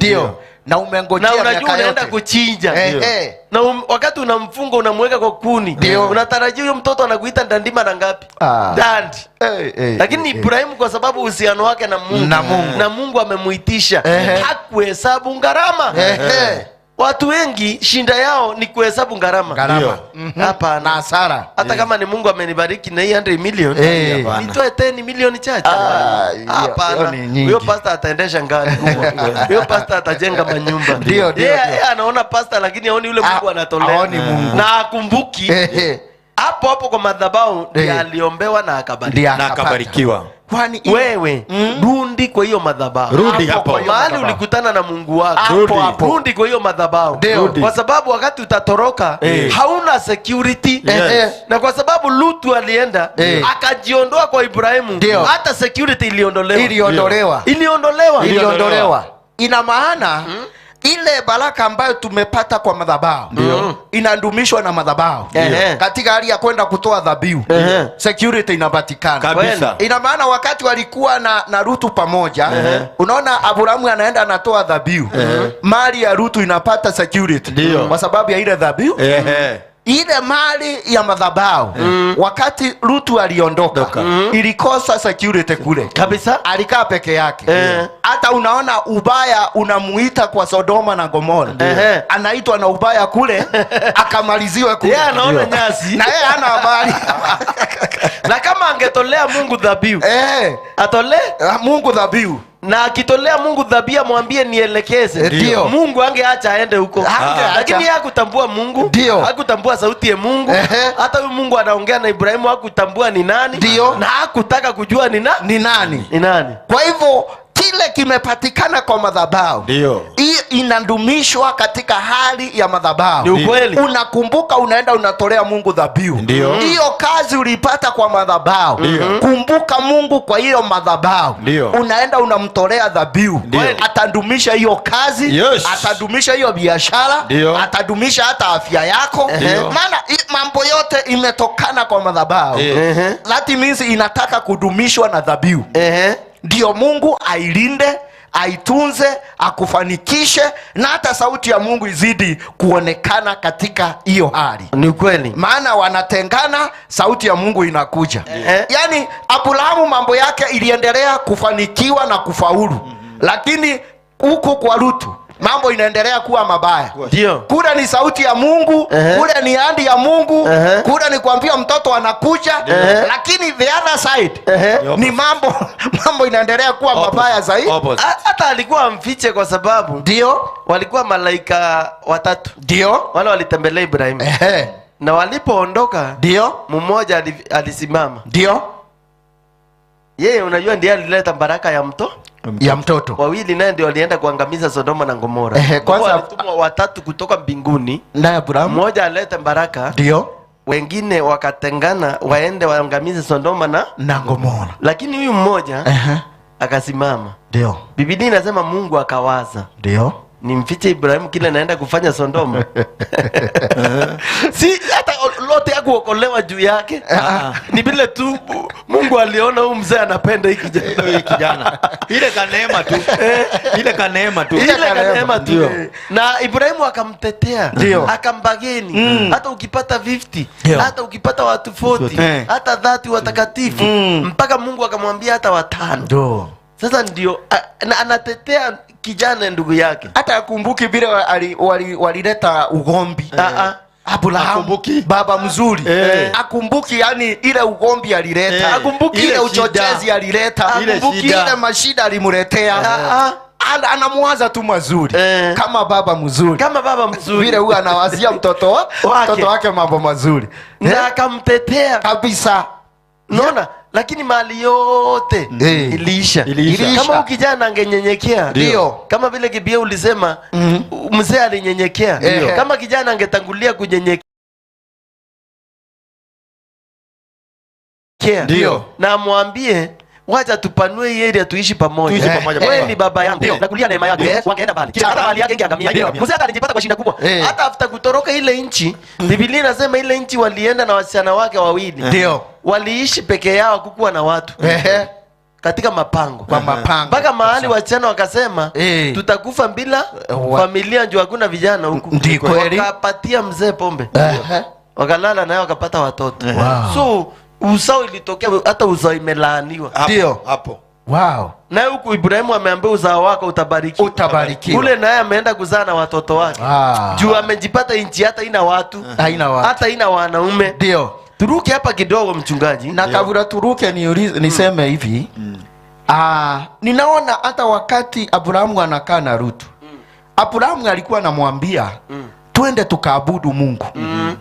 na umengojea na unajua miaka unaenda yote. kuchinja na wakati unamfunga unamweka kwa kuni, unatarajia huyo mtoto anakuita ndandima na ngapi? Dandi. Lakini Ibrahimu kwa sababu uhusiano wake na Mungu amemuitisha, hakuhesabu gharama. Watu wengi shinda yao ni kuhesabu gharama. Hapana, na hasara. Hata kama ni Mungu amenibariki na hii 100 million, nitoe 10 million chache. Hapana. Huyo pastor ataendesha ngari kubwa. Huyo pastor atajenga manyumba. Ndio. Anaona pastor lakini haoni yule Mungu anatolea. Na akumbuki. Hapo kwa madhabahu ndiye aliombewa na akabarikiwa. Kwani wewe rudi kwa hiyo madhabahu. Rudi hapo. Mahali ulikutana na Mungu wako. Rudi kwa hiyo madhabahu. Kwa sababu wakati utatoroka hauna security. Na kwa sababu Lutu alienda akajiondoa kwa Ibrahimu, hata security iliondolewa. Ina maana ile baraka ambayo tumepata kwa madhabahu inadumishwa na madhabahu. Katika hali ya kwenda kutoa dhabihu, security inapatikana kabisa. Ina maana wakati walikuwa na Rutu pamoja, unaona Abrahamu anaenda anatoa dhabihu, mali ya Rutu inapata security kwa sababu ya ile dhabihu. Ile mali ya madhabahu wakati Rutu aliondoka ilikosa security kule kabisa, alikaa peke yake. Hata unaona ubaya unamuita kwa Sodoma na Gomora, anaitwa na ubaya kule akamaliziwe kule. Yeye anaona nyasi na yeye hana habari. Na kama angetolea Mungu dhabihu, atole Mungu dhabihu, na akitolea Mungu dhabihu mwambie nielekeze, Mungu angeacha aende huko. Lakini yeye hakutambua Mungu, hakutambua sauti ya Mungu. Hata huyu Mungu anaongea na Ibrahimu hakutambua ni nani, na hakutaka kujua ni nani. Kwa hivyo kile kimepatikana kwa madhabahu, hii inadumishwa katika hali ya madhabahu. Ni ukweli. Unakumbuka unaenda unatolea Mungu dhabihu. Hiyo kazi ulipata kwa madhabahu. Kumbuka Mungu kwa hiyo madhabahu. Unaenda unamtolea dhabihu. Atadumisha hiyo kazi, atadumisha hiyo biashara, atadumisha hata afya yako. Maana mambo yote imetokana kwa madhabahu. That means inataka kudumishwa na dhabihu. Ndio Mungu ailinde, aitunze, akufanikishe, na hata sauti ya Mungu izidi kuonekana katika hiyo hali. Ni kweli. Maana wanatengana, sauti ya Mungu inakuja. Yaani Abrahamu mambo yake iliendelea kufanikiwa na kufaulu. Lakini huko kwa Rutu mambo inaendelea kuwa mabaya. Kule ni sauti ya Mungu, kule ni ahadi ya Mungu, kule ni kuambia mtoto anakuja, lakini the other side ni mambo inaendelea kuwa mabaya zaidi. Hata alikuwa amfiche kwa sababu walikuwa malaika watatu wale walitembelea Ibrahimu. Na walipoondoka mmoja alisimama. Yeye unajua ndiye alileta baraka ya mtoto. Wawili naye ndio walienda kuangamiza Sodoma na Gomora. Kwanza walitumwa watatu kutoka mbinguni. Na Abraham mmoja alileta baraka. Wengine wakatengana waende waangamize Sodoma na Gomora. Lakini huyu mmoja akasimama. Biblia inasema Mungu akawaza. Nimfiche Ibrahimu kile naenda kufanya Sodoma. Si hata lote ya kuokolewa juu yake. Ni vile tu Mungu aliona huyu mzee anapenda hiki kijana. Ile kaneema tu. Na Ibrahimu akamtetea, akambageni. Hata ukipata 50, hata ukipata watu 40, hata 30 watakatifu, mpaka Mungu akamwambia hata 5. Sasa ndio anatetea kijana ndugu yake. Hata akumbuki vile walileta ugombi. Abraham baba mzuri. Akumbuki yani ile ugombi alileta. Akumbuki ile uchochezi alileta. Akumbuki ile mashida alimuletea. Anamuwaza tu mazuri. Kama baba mzuri. Vile huyu anawazia mtoto wake mambo mazuri. Na akamtetea kabisa. Unaona? Lakini mali yote iliisha. Kama ukijana angenyenyekea, kama vile Biblia ulisema mzee alinyenyekea, kama kijana angetangulia kunyenyekea, na amwambie wacha tupanue hii area tuishi pamoja. Wewe ni baba yangu. Nakulia neema yako. Wangeenda mbali. Kila mali yake ingeangamia. Mzee alijipata kwa shida kubwa. Hata after kutoroka ile nchi, Biblia inasema ile nchi walienda na wasichana wake wawili. Waliishi peke yao, kukuwa na watu. katika mapango. Kwa mapango. Mpaka mahali wasichana wakasema tutakufa bila familia njoo hakuna vijana huku. Ndiko kweli. Wakapatia mzee pombe. Wakalala naye wakapata watoto. So uzao ilitokea, hata uzao imelaaniwa. Ndio hapo. Wow. Na huku Ibrahimu ameambia uzao wako utabarikiwa. Utabarikiwa. Ule naye ameenda kuzaa na watoto wake. Juu amejipata nchi hata ina watu. Hata ina wanaume. Ndio. Turuke hapa kidogo mchungaji. Na kabla turuke niseme hivi. Ninaona hata wakati Abrahamu anakaa na Rutu. Abrahamu alikuwa anamwambia twende tukaabudu Mungu.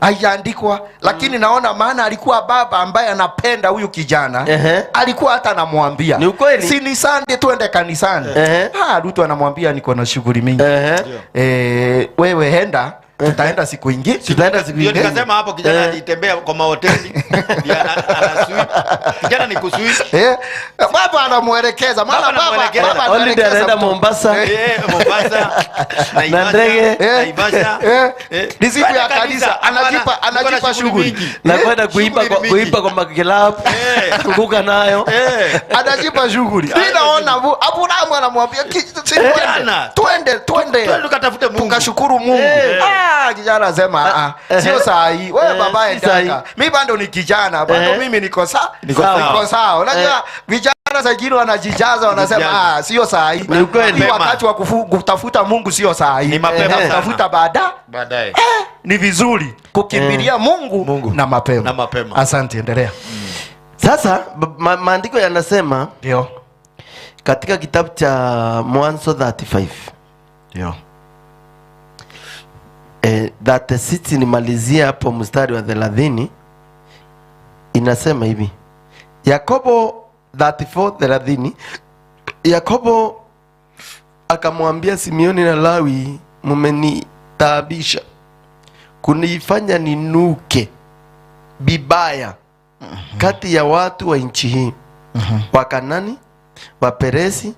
Haijaandikwa, lakini naona maana alikuwa baba ambaye anapenda huyu kijana. Alikuwa hata anamwambia, ni ukweli, si ni Sunday twende kanisani. Rutu anamwambia niko na shughuli mingi. Wewe henda, tutaenda siku ingine. Ndio nikasema hapo kijana anatembea kwa mahoteli. Kijana ni kusui. Baba anamuelekeza. Baba anaenda Mombasa. Mombasa. Na ndege. Ni siku ya kanisa, anajipa shughuli. Na kwenda kuimba kwa makilabu. Kukuka nayo. Anajipa shughuli. Ninaona Abrahamu anamwambia twende tukatafute Mungu. Tukashukuru Mungu. Kijana sema sio saa hii. Wewe baba yetaka. Mimi bado ni kijana, bado mimi niko sawa. Unajua vijana wengine wanajijaza wanasema sio saa hii. Ni wakati wa kutafuta Mungu, sio saa hii. Ni mapema sana. Tafuta baadaye. Ni vizuri kukimbilia Mungu na mapema. Asante, endelea. Sasa maandiko yanasema ndio katika kitabu cha Mwanzo 35. Ndio. 36 nimalizia hapo mstari wa 30. Inasema hivi. Yakobo 34:30. Yakobo akamwambia Simeoni na Lawi, mmenitaabisha kunifanya ninuke bibaya kati ya watu wa nchi hii, Wakanani, Waperesi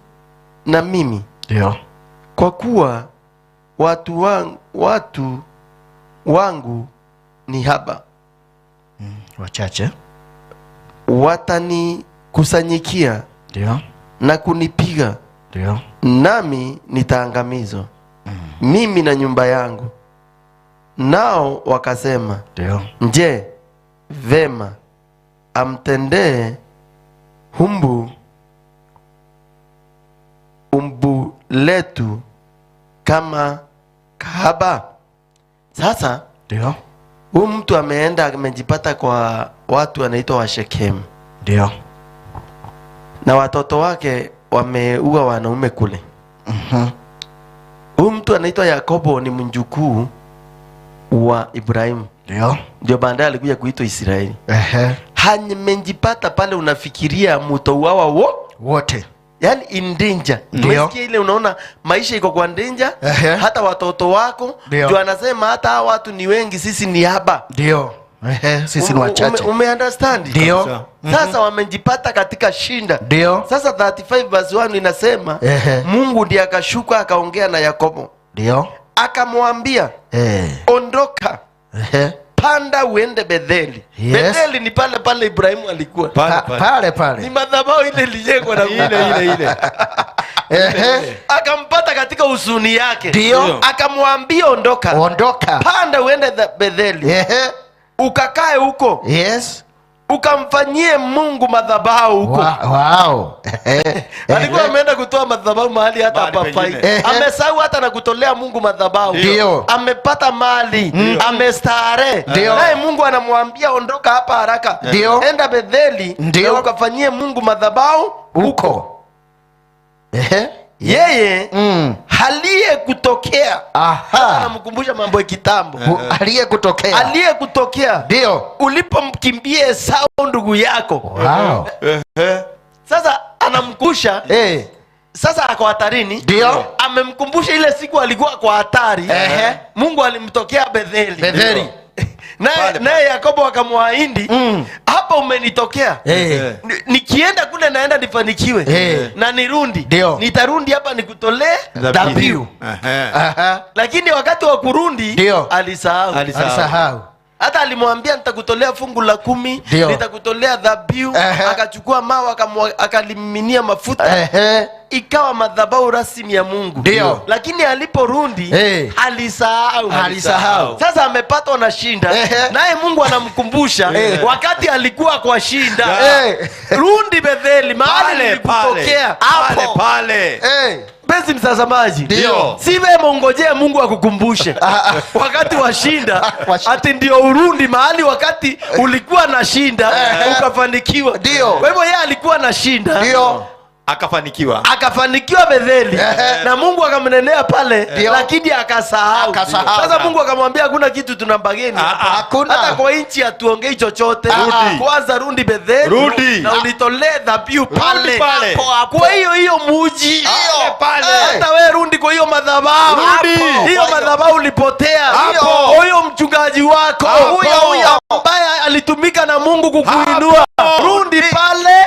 na mimi. Ndio. Kwa kuwa watu wangu ni haba, wachache, watanikusanyikia ndio, na kunipiga, ndio, nami nitaangamizwa, mimi na nyumba yangu. Nao wakasema, ndio, je, vema amtendee umbu letu kama kahaba? Sasa ndio, huyu mtu ameenda amejipata kwa watu wanaitwa wa Shekemu. Ndio. Na watoto wake wameua wanaume kule. Huyu mtu anaitwa Yakobo ni mjukuu wa Ibrahimu. Ndio baadaye alikuja kuitwa Israeli. Hanyemejipata pale, unafikiria mtouawa wote. Yaani in danger. Umesikia ile, unaona maisha iko kwa danger. Hata watoto wako ndio anasema hata hawa watu ni wengi, sisi ni haba. Ndio. Sisi ni wachache. Umeunderstand? Ndio. Sasa wamejipata katika shinda. Ndio. Sasa 35:1 inasema Mungu ndiye akashuka akaongea na Yakobo. Ndio. Akamwambia ondoka. Panda uende Betheli. Betheli ni pale pale Ibrahimu alikuwa. Pale. Ni madhabahu ile ilijengwa na ile. Akampata katika huzuni yake. Ndio. Akamwambia ondoka. Panda uende Betheli. Ukakae huko. Yes. Ukamfanyie Mungu madhabahu huko. Wow. Alikuwa ameenda kutoa madhabahu mahali hata hapafai. Amesahau hata na kutolea Mungu madhabahu. Ndio. Amepata mali, amestare. Naye Mungu anamwambia ondoka hapa haraka. Ndio. Enda Betheli, ndio ukafanyie Mungu madhabahu huko. Yeye aliyekutokea. Anamkumbusha mambo ya kitambo. Aliyekutokea. Ndio. Ulipomkimbia Esau ndugu yako. Wow. Sasa anamkusha. Sasa ako hatarini. Ndio. Amemkumbusha ile siku alikuwa kwa hatari. Mungu alimtokea Betheli. Naye Yakobo akamwahidi, hapa umenitokea. Nikienda kule naenda nifanikiwe. Na nirundi. Nitarundi hapa nikutolee dhabihu. Lakini wakati wa kurundi alisahau. Hata alimwambia nitakutolea fungu la 10, Ndio. nitakutolea dhabihu. Akachukua mawe akalimiminia mafuta. Ikawa madhabahu rasmi ya Mungu. Ndio. Lakini aliporudi alisahau. Sasa amepatwa na shinda. Naye Mungu anamkumbusha wakati alikuwa kwa shinda. Rudi Betheli, mahali nilikutokea. Pale. Basi mtazamaji, ndio si vema ungojee Mungu akukumbushe wakati wa shinda ati ndio urudi mahali wakati ulikuwa na shinda ukafanikiwa. Kwa hivyo yeye alikuwa na shinda, ndio akafanikiwa Betheli, na Mungu akamnenea pale, lakini akasahau. Sasa Mungu akamwambia hakuna kitu tunambageni hapa, hata kwa inchi hatuongei chochote. Kwanza rudi Betheli na unitolee dhabihu pale. Kwa hiyo muji hata wewe rudi kwa hiyo madhabahu. Hiyo madhabahu ulipotea, huyo mchungaji wako huyo ambaye alitumika na Mungu kukuinua, rudi pale.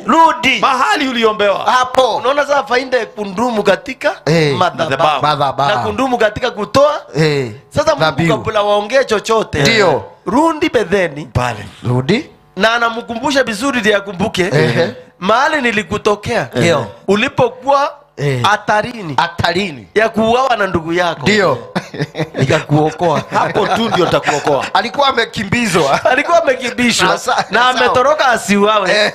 Rudi mahali uliombewa hapo. Unaona sasa faida ya kundumu katika madhabahu na kundumu katika kutoa. Sasa Mungu kabla waongee chochote, ndio rudi Betheli pale, rudi na anamkumbusha vizuri ili akumbuke mahali nilikutokea, ulipokuwa hatarini ya kuuawa na ndugu yako, ndio nikakuokoa. Hapo tu ndio nitakuokoa. Alikuwa amekimbizwa na ametoroka asiuawe.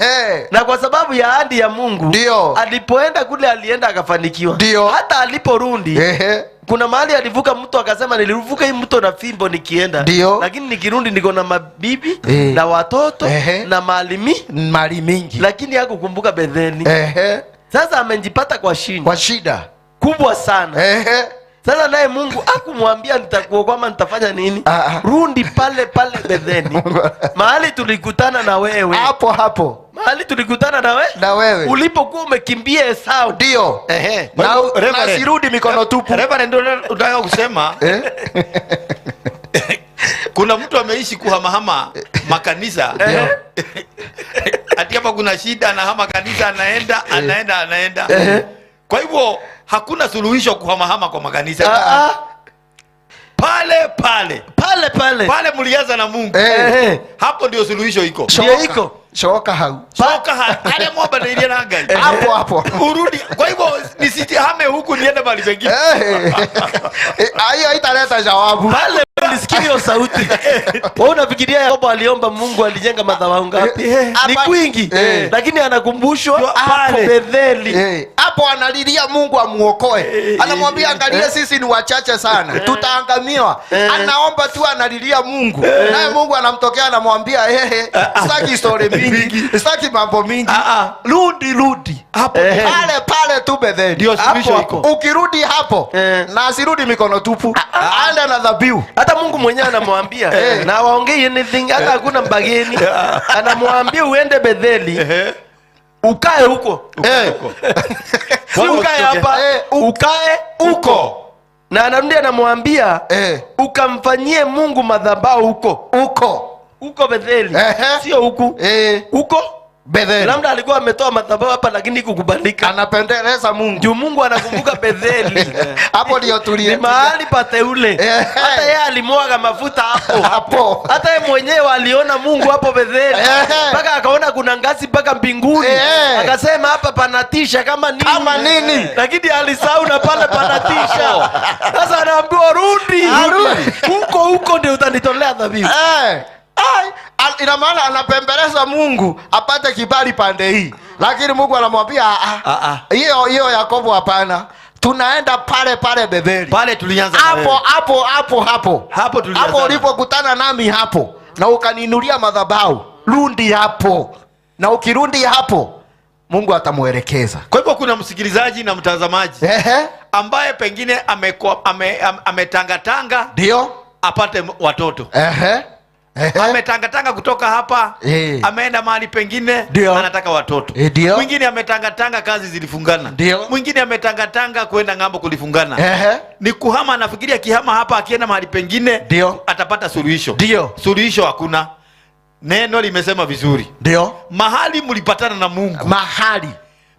Na kwa sababu ya ahadi ya Mungu, ndio alipoenda kule alienda akafanikiwa. Hata aliporudi, kuna mahali alivuka mto akasema nilivuka hii mto na fimbo nikienda, lakini nikirudi niko na mabibi na watoto na mali mingi. Lakini hakukumbuka Betheli. Sasa amejipata kwa shida kubwa sana. Sasa naye Mungu hakumwambia nitakuokoa ama nitafanya nini. Rudi pale Betheli, mahali tulikutana na wewe. Hapo mahali tulikutana na wewe ulipokuwa umekimbia Esau. Ndio na sirudi mikono tupu. Reverend, ndio unataka kusema kuna mtu ameishi kuhamahama makanisa. Ati hapa kuna shida, anahama kanisa, anaenda. Kwa hivyo hakuna suluhisho kuhamahama kwa makanisa. Pale mlianza na Mungu. Hapo ndio suluhisho iko. Shoka hau. Ale mwaba na ile nanga. Hapo. Urudi. Kwa hivyo nisitihame huku niende mahali pengine. Hiyo italeta jawabu. Pale nilisikia hiyo sauti. Wewe unafikiria Yakobo aliomba Mungu alijenga madhabahu ngapi? Ni kwingi. Lakini anakumbushwa hapo Betheli. Hapo analilia Mungu amuokoe. Anamwambia angalia, sisi ni wachache sana, tutaangamiwa. Anaomba tu, analilia Mungu. Naye Mungu anamtokea anamwambia sitaki story mingi, sitaki mambo mingi. Rudi hapo pale tu Betheli. Ndio suluhisho iko. Ukirudi hapo na asirudi mikono tupu, aenda na dhabihu. Hata Mungu mwenyewe anamwambia na waongee anything, hata hakuna mbageni. Anamwambia uende Betheli, ukae huko. Si ukae hapa, ukae huko. Na anarudi anamwambia ukamfanyie Mungu madhabahu huko Betheli. Sio huko Betheli. Labda alikuwa ametoa madhabahu hapa lakini kukubalika. Anapendeleza Mungu. Ndio Mungu anakumbuka Betheli. Hapo ndio tulie. Ni mahali pateule. Hata yeye alimwaga mafuta hapo. Hata yeye mwenyewe aliona Mungu hapo Betheli. Mpaka akaona kuna ngazi mpaka mbinguni. Akasema hapa panatisha kama nini. Lakini alisahau na pale panatisha. Sasa anaambiwa rudi. Huko ndio utanitolea dhabihu. Ina maana anapembeleza Mungu apate kibali pande hii, lakini Mungu anamwambia hiyo Yakobo hapana, tunaenda pale Betheli. Pale tulianza hapo ulipokutana nami hapo na ukaniinulia madhabahu, rudi hapo. Na ukirudi hapo Mungu atamuelekeza. Kwa hivyo kuna msikilizaji na mtazamaji ambaye pengine ametangatanga ndio apate watoto. Ametangatanga kutoka hapa, ameenda mahali pengine, anataka watoto. Mwingine ametangatanga kazi zilifungana. Mwingine ametangatanga kwenda ngambo kulifungana. Ni kuhama, anafikiria kihama hapa akienda mahali pengine atapata suluhisho. Suluhisho hakuna. Neno limesema vizuri. Mahali mlipatana na Mungu.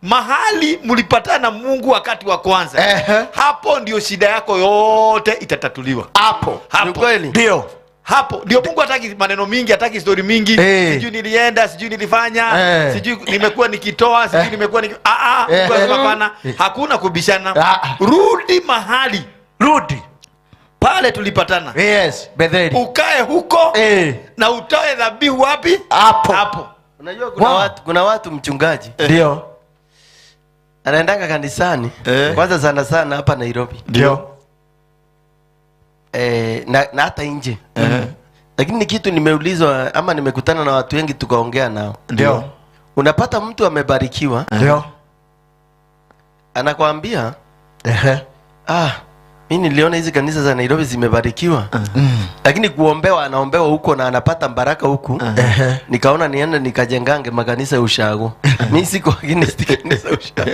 mahali mlipatana na Mungu wakati wa kwanza, hapo ndio shida yako yote itatatuliwa. Hapo kweli ndio hapo ndio Mungu hataki maneno mingi, hataki story mingi. Sijui nilienda, sijui nilifanya, sijui nimekuwa nikitoa, sijui nimekuwa hapana. Hakuna kubishana. Rudi mahali, rudi pale tulipatana. Yes, Betheli. Ukae huko na utoe dhabihu wapi? Hapo. Unajua kuna watu mchungaji ndio anaendanga kanisani kwanza sana hapa Nairobi. Ndio. Na hata nje. Lakini ni kitu nimeulizwa ama nimekutana na watu wengi tukaongea nao. Ndio. Unapata mtu amebarikiwa. Ndio. Anakuambia mimi niliona hizi kanisa za Nairobi zimebarikiwa. Lakini kuombewa anaombewa huko na anapata baraka huku. Nikaona niende nikajengange makanisa ya ushago. Mimi siko against kanisa ya ushago.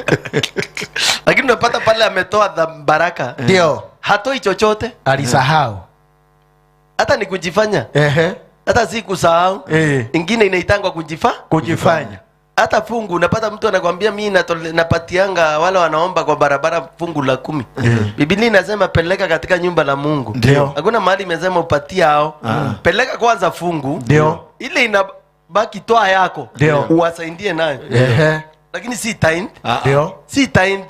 Lakini unapata pale ametoa baraka. Ndio. Hatoi chochote. Alisahau. Hata ni kujifanya. Hata si kusahau. Ingine inaitangwa kujifanya. Hata fungu unapata mtu anakuambia mimi napatianga wale wanaomba kwa barabara fungu la 10. Biblia inasema peleka katika nyumba la Mungu. Hakuna mahali imesema upatie hao. Peleka kwanza fungu. Ndio. Ile inabaki toa yako. Uwasaidie nayo. Lakini si tithe. Ndio. Si tithe.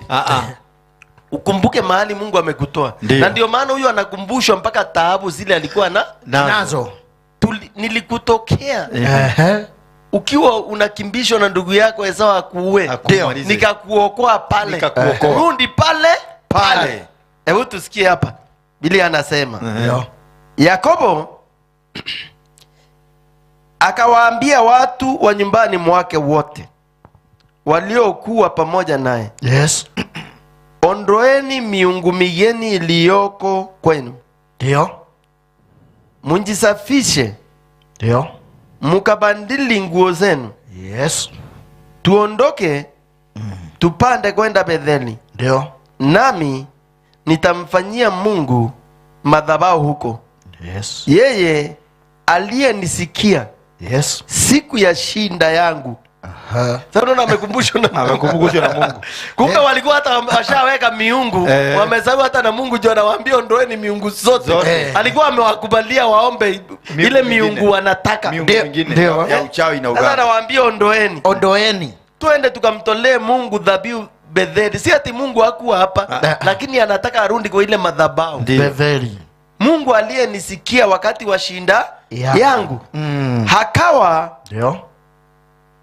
Ukumbuke mahali Mungu amekutoa. Na ndio maana huyu anakumbushwa mpaka taabu zile alikuwa nazo. Nilikutokea. Ukiwa unakimbishwa na ndugu yako Esau akuue, nikakuokoa pale. Rudi pale. Hebu tusikie hapa. Biblia anasema Yakobo akawaambia watu wa nyumbani mwake wote waliokuwa pamoja naye, ondoeni miungu migeni iliyoko kwenu. Ndio. Munjisafishe. Ndio. Mukabadili nguo zenu. Tuondoke tupande kwenda Betheli. Ndio. Nami nitamfanyia Mungu madhabahu huko. Yeye aliyenisikia siku ya shinda yangu. Sasa unaona amekumbushwa na Mungu. Kumbe walikuwa hata washaweka miungu, wamesahau hata na Mungu ndio anawaambia ondoeni miungu zote. Alikuwa amewakubalia waombe ile miungu wanataka. Ndio. Ya uchawi na uganga. Sasa anawaambia ondoeni. Twende tukamtolee Mungu dhabihu Betheli. Si ati Mungu hakuwa hapa, lakini anataka arudi kwa ile madhabahu. Betheli. Mungu aliyenisikia wakati wa shinda yangu. Hakawa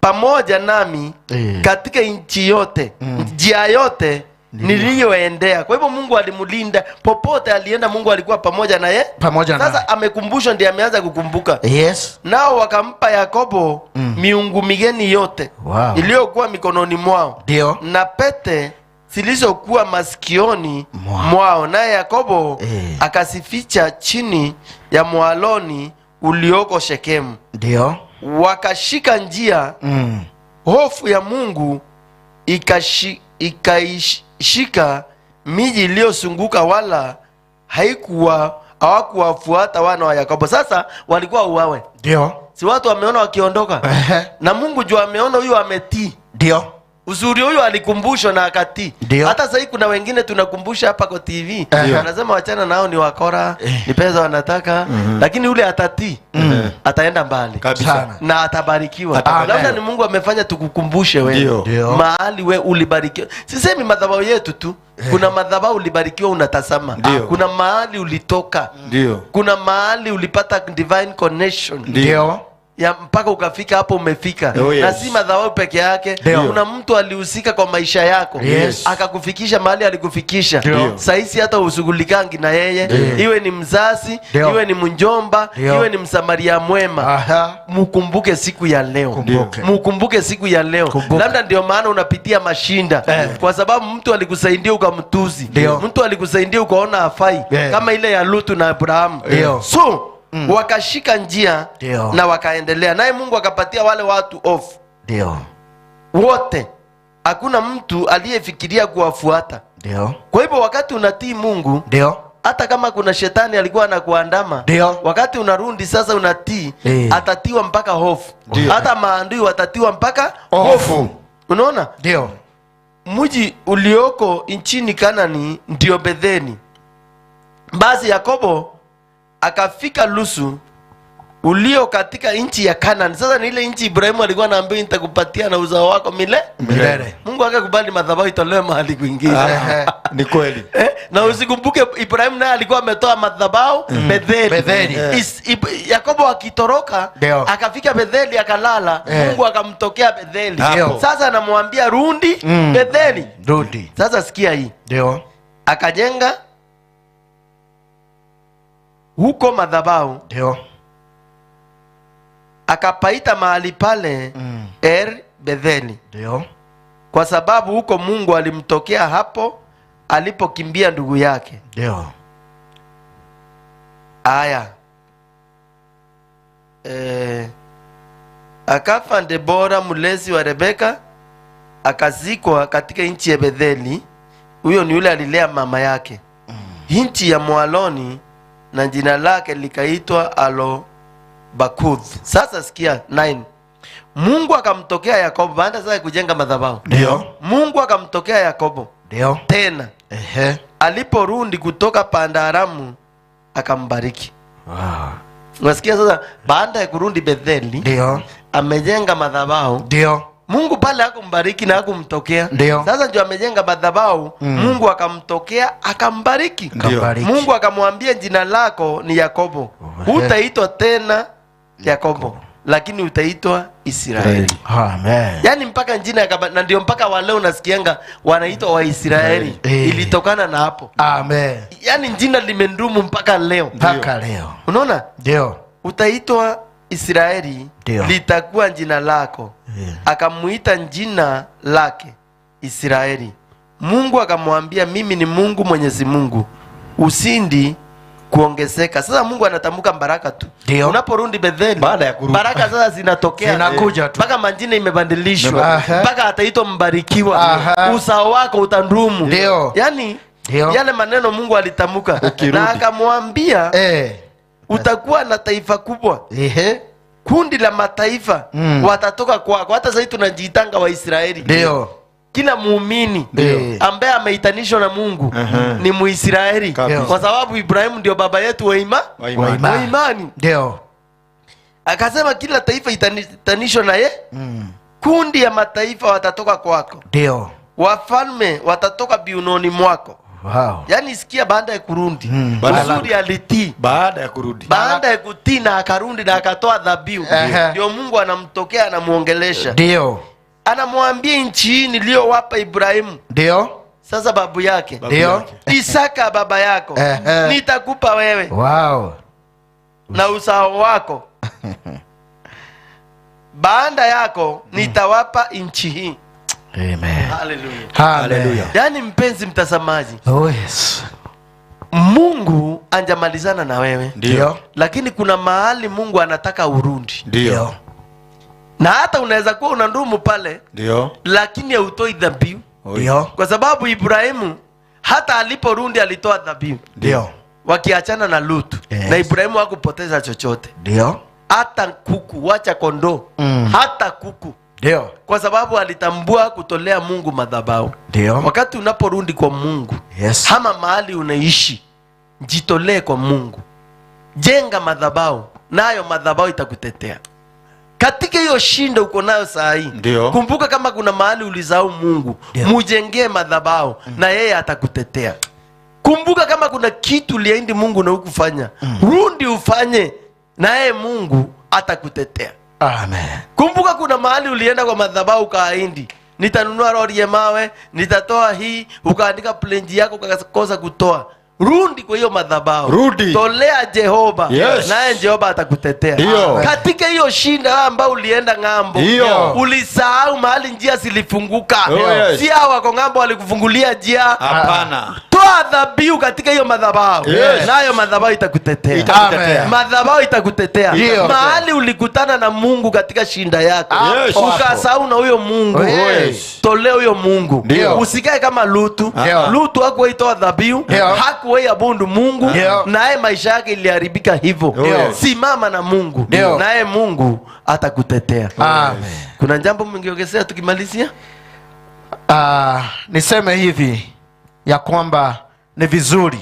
pamoja nami katika nchi yote, njia yote niliyoendea. Kwa hivyo Mungu alimulinda popote alienda, Mungu alikuwa pamoja na yeye. Sasa amekumbushwa, ndiye ameanza kukumbuka. Nao wakampa Yakobo miungu migeni yote iliyokuwa mikononi mwao, na pete zilizokuwa masikioni mwao. Naye Yakobo akasificha chini ya mwaloni ulioko Shekemu. Wakashika njia. Hofu ya Mungu ikaishika miji iliyozunguka, wala hawakuwafuata wana wa Yakobo. Sasa walikuwa uwawe. Si watu wameona wakiondoka. Na Mungu jua ameona huyu ametii. Uzuri huyu alikumbushwa na akatii. Hata sasa kuna wengine tunakumbusha hapa kwa TV. Anasema wachana nao ni wakora, ni pesa wanataka, lakini ule atatii. Ataenda mbali kabisa na atabarikiwa. Labda ni Mungu amefanya tukukumbushe wewe. Mahali we ulibarikiwa. Sisemi madhabahu yetu tu. Kuna madhabahu ulibarikiwa unatazama. Kuna mahali ulitoka. Kuna mahali ulipata divine connection. Ya mpaka ukafika hapo umefika. Na si madhabahu peke yake. Kuna mtu alihusika kwa maisha yako, akakufikisha mahali alikufikisha. Saisi hata usugulikangi na yeye. Iwe ni mzazi, iwe ni mjomba, iwe ni msamaria mwema. Mukumbuke siku ya leo. Mukumbuke siku ya leo. Labda ndio maana unapitia mashinda, kwa sababu mtu alikusaidia ukamtuzi. Mtu alikusaidia ukaona hafai, kama ile ya Lutu na Abrahamu. So wakashika njia na wakaendelea. Naye Mungu akapatia wale watu off. Wote. Hakuna mtu aliyefikiria kuwafuata. Kwa hivyo wakati unatii Mungu, hata kama kuna shetani alikuwa anakuandama, wakati unarudi sasa unatii, atatiwa mpaka hofu. Hata maadui watatiwa mpaka hofu. Unaona? mji ulioko nchini Kanani ndio Betheli. Basi Yakobo akafika Lusu ulio katika nchi ya Kanani. Sasa ni ile nchi Ibrahimu alikuwa anaambiwa nitakupatia na uzao wako milele. Mungu akakubali madhabahu itolewe mahali kwingine. Ni kweli. Na usikumbuke Ibrahimu naye alikuwa ametoa madhabahu Betheli. Yakobo akitoroka akafika Betheli akalala. Mungu akamtokea Betheli. Sasa anamwambia rudi Betheli. Rudi. Sasa sikia hii. Ndio. Akajenga huko madhabahu. Ndio. Akapaita mahali pale Betheli. Ndio. Kwa sababu huko Mungu alimtokea hapo alipokimbia ndugu yake. Ndio. Aya. Akafa Debora mlezi wa Rebeka, akazikwa katika nchi ya Betheli. Huyo ni yule alilea mama yake. Nchi ya Mwaloni, na jina lake likaitwa Alo-Bakuth. Sasa sikia 9. Mungu akamtokea Yakobo baada sasa kujenga madhabahu. Ndio. Mungu akamtokea Yakobo. Ndio. Tena. Aliporudi kutoka Pandaramu akambariki. Unasikia sasa baada ya kurudi Betheli. Ndio. Amejenga madhabahu. Ndio. Mungu pale hakumbariki na hakumtokea. Ndio. Sasa ndio amejenga madhabahu. Mungu akamtokea akambariki. Mungu akamwambia jina lako ni Yakobo. Hutaitwa tena Yakobo, lakini utaitwa Israeli. Amen. Yaani mpaka jina na ndio mpaka wale unasikianga wanaitwa Waisraeli. Ilitokana na hapo. Amen. Yaani jina limendumu mpaka leo. Mpaka leo. Unaona? Ndio. Utaitwa Israeli, litakuwa jina lako. Akamuita jina lake Israeli. Mungu akamwambia mimi ni Mungu Mwenyezi Mungu, usindi kuongezeka. Sasa Mungu anatamka baraka tu. Unaporudi Betheli, baraka sasa zinatokea, zinakuja tu. Mpaka majina imebadilishwa, mpaka ataitwa mbarikiwa. Uzao wako utandumu. Yaani yale maneno Mungu alitamka. Na akamwambia utakuwa na taifa kubwa. Kundi la mataifa watatoka kwako. Hata sasa tunajiitanga Waisraeli. Ndio. Kila muumini ambaye ameitanishwa na Mungu ni Muisraeli, kwa sababu Ibrahimu ndio baba yetu wa imani. Ndio. Akasema kila taifa itanishwa na ye. Kundi ya mataifa watatoka kwako. Ndio. Wafalme watatoka biunoni mwako. Yaani sikia baada ya kurudi. Uzuri alitii. Baada ya kutii na akarudi na akatoa dhabihu. Ndio Mungu anamtokea anamuongelesha. Ndio. Anamwambia nchi hii niliyowapa Ibrahimu. Ndio. Sasa babu yake. Ndio. Isaka baba yako. Nitakupa wewe. Na uzao wako. Baada yako nitawapa nchi hii. Amen. Hallelujah. Yaani mpenzi mtazamaji. Mungu anjamalizana na wewe. Ndio. Lakini kuna mahali Mungu anataka urudi. Ndio. Na hata unaweza kuwa unandumu pale. Ndio. Lakini hautoi dhabihu. Ndio. Kwa sababu Ibrahimu hata aliporudi alitoa dhabihu. Ndio. Wakiachana na Lutu. Na Ibrahimu hakupoteza chochote. Ndio. Hata kuku, wacha kondoo. Hata kuku. Ndio. Kwa sababu alitambua kutolea Mungu madhabahu. Ndio. Wakati unaporudi kwa Mungu, hama mahali unaishi, jitolee kwa Mungu. Jenga madhabahu, nayo madhabahu itakutetea. Katika hiyo shinda uko nayo saa hii. Kumbuka kama kuna mahali ulizao Mungu, mujengee madhabahu na yeye atakutetea. Kumbuka kama kuna kitu uliahidi Mungu na hukufanya, rudi ufanye na yeye Mungu atakutetea. Amen. Kumbuka kuna mahali ulienda kwa madhabahu ukaahidi, nitanunua lori ya mawe, nitatoa hii, ukaandika plenji yako ukakosa kutoa. Rudi kwa hiyo madhabahu. Tolea Jehova. Naye Jehova atakutetea. Katika hiyo shinda ambayo ulienda ng'ambo, ulisahau mahali njia zilifunguka. Si hao wako ng'ambo walikufungulia njia. Hapana. Toa dhabihu katika hiyo madhabahu. Nayo madhabahu itakutetea. Madhabahu itakutetea. Mahali ulikutana na Mungu katika shinda yako, ukasahau na huyo Mungu. Tolea huyo Mungu. Usikae kama Lutu. Lutu hakuitoa dhabihu, hakuabudu Mungu, naye maisha yake iliharibika hivyo. Simama na Mungu, naye Mungu atakutetea. Amen. Kuna jambo mngeongezea tukimalizia? Niseme hivi ya kwamba ni vizuri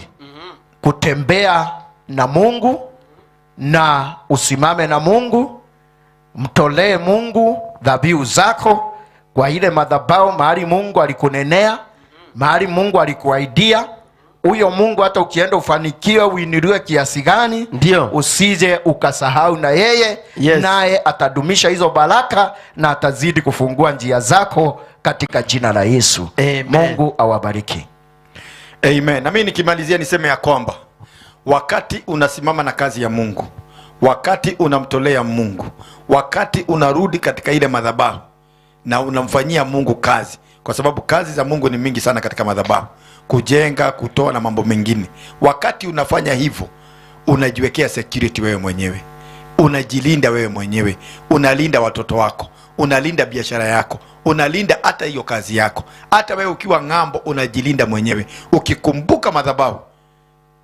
kutembea na Mungu na usimame na Mungu, mtolee Mungu dhabihu zako kwa ile madhabahu mahali Mungu alikunenea, mahali Mungu alikuahidia. Huyo Mungu hata ukienda ufanikiwe uinuliwe kiasi gani, ndio usije ukasahau na yeye. Yes. Naye atadumisha hizo baraka na atazidi kufungua njia zako katika jina la Yesu. Amen. Mungu awabariki. Amen. Na mimi nikimalizia niseme ya kwamba wakati unasimama na kazi ya Mungu, wakati unamtolea Mungu, wakati unarudi katika ile madhabahu na unamfanyia Mungu kazi, kwa sababu kazi za Mungu ni mingi sana katika madhabahu, kujenga, kutoa na mambo mengine. Wakati unafanya hivyo, unajiwekea security wewe mwenyewe, unajilinda wewe mwenyewe, unalinda watoto wako, unalinda biashara yako, unalinda hata hiyo kazi yako. Hata wewe ukiwa ng'ambo unajilinda mwenyewe. Ukikumbuka madhabahu,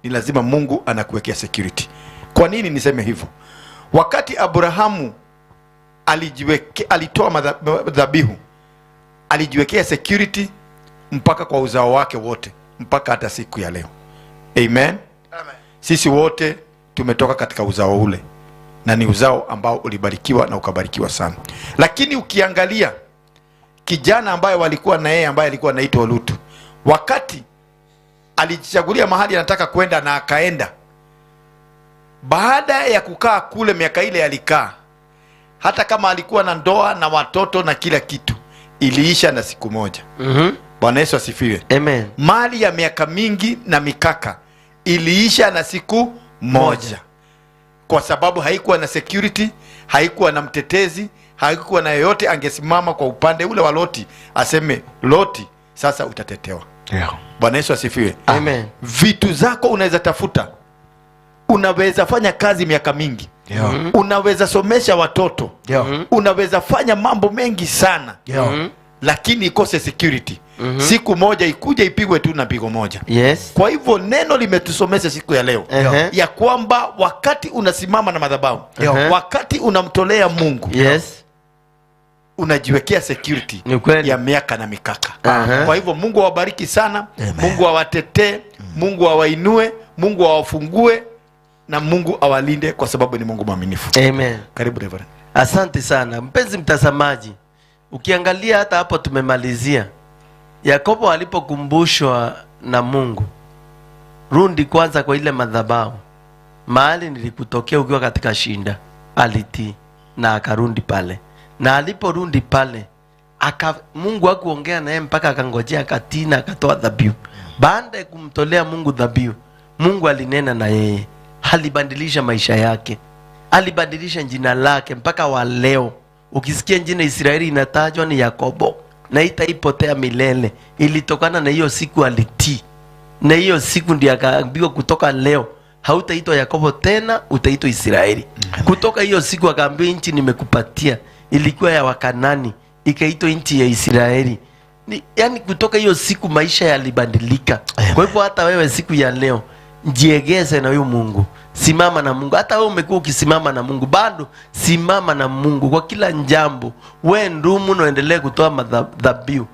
ni lazima Mungu anakuwekea security. Kwa nini niseme hivyo? Wakati Abrahamu alitoa dhabihu, alijiwekea security mpaka kwa uzao wake wote, mpaka hata siku ya leo. Amen. Amen. Sisi wote tumetoka katika uzao ule, na ni uzao ambao ulibarikiwa na ukabarikiwa sana. Lakini ukiangalia kijana ambaye walikuwa na yeye, ambaye alikuwa anaitwa Lutu, wakati alijichagulia mahali anataka kwenda na akaenda, baada ya kukaa kule miaka ile alikaa, hata kama alikuwa na ndoa na watoto na kila kitu, iliisha na siku moja. Bwana Yesu asifiwe. Amen. Mali ya miaka mingi na mikaka iliisha na siku moja. Kwa sababu haikuwa na security, haikuwa na mtetezi, haikuwa na yoyote angesimama kwa upande ule wa Loti aseme, Loti sasa utatetewa. Yeah. Bwana Yesu asifiwe. Amen. Vitu zako unaweza tafuta, unaweza fanya kazi miaka mingi. Yeah. Unaweza somesha watoto. Yeah. Unaweza fanya mambo mengi sana. Yeah. Lakini ikose security. Siku moja ikuja ipigwe tu na pigo moja. Yes. Kwa hivyo neno limetusomesha siku ya leo ya kwamba wakati unasimama na madhabahu, wakati unamtolea Mungu, Yes. unajiwekea security ya miaka na mikaka. Kwa hivyo Mungu awabariki sana. Amen. Mungu awatetee, Mungu awainue, Mungu awafungue, na Mungu awalinde, kwa sababu ni Mungu mwaminifu. Amen. Karibu Reverend. Asante sana mpenzi mtazamaji, ukiangalia hata hapo tumemalizia Yakobo alipokumbushwa na Mungu, rundi kwanza kwa ile madhabahu, mahali nilikutokea ukiwa katika shinda, alitii na akarundi pale. Na aliporundi pale, Mungu hakuongea naye mpaka akangojea, akatii na akatoa dhabihu. Baada ya kumtolea Mungu dhabihu, Mungu alinena na yeye, alibadilisha maisha yake, alibadilisha jina lake. Mpaka wa leo ukisikia jina Israeli inatajwa ni Yakobo, na itaipotea milele. Ilitokana na hiyo siku alitii, na hiyo siku ndiyo akaambiwa, kutoka leo hautaitwa Yakobo tena, utaitwa Israeli. Kutoka hiyo siku akaambiwa, nchi nimekupatia ilikuwa ya Wakanani, ikaitwa nchi ya Israeli. Yani kutoka hiyo siku maisha yalibadilika. Kwa hivyo hata wewe siku ya leo jiegeze na huyo Mungu, simama na Mungu. Hata wewe umekuwa ukisimama na Mungu, bado simama na Mungu kwa kila jambo. Wewe ndumu na endelee kutoa dhabihu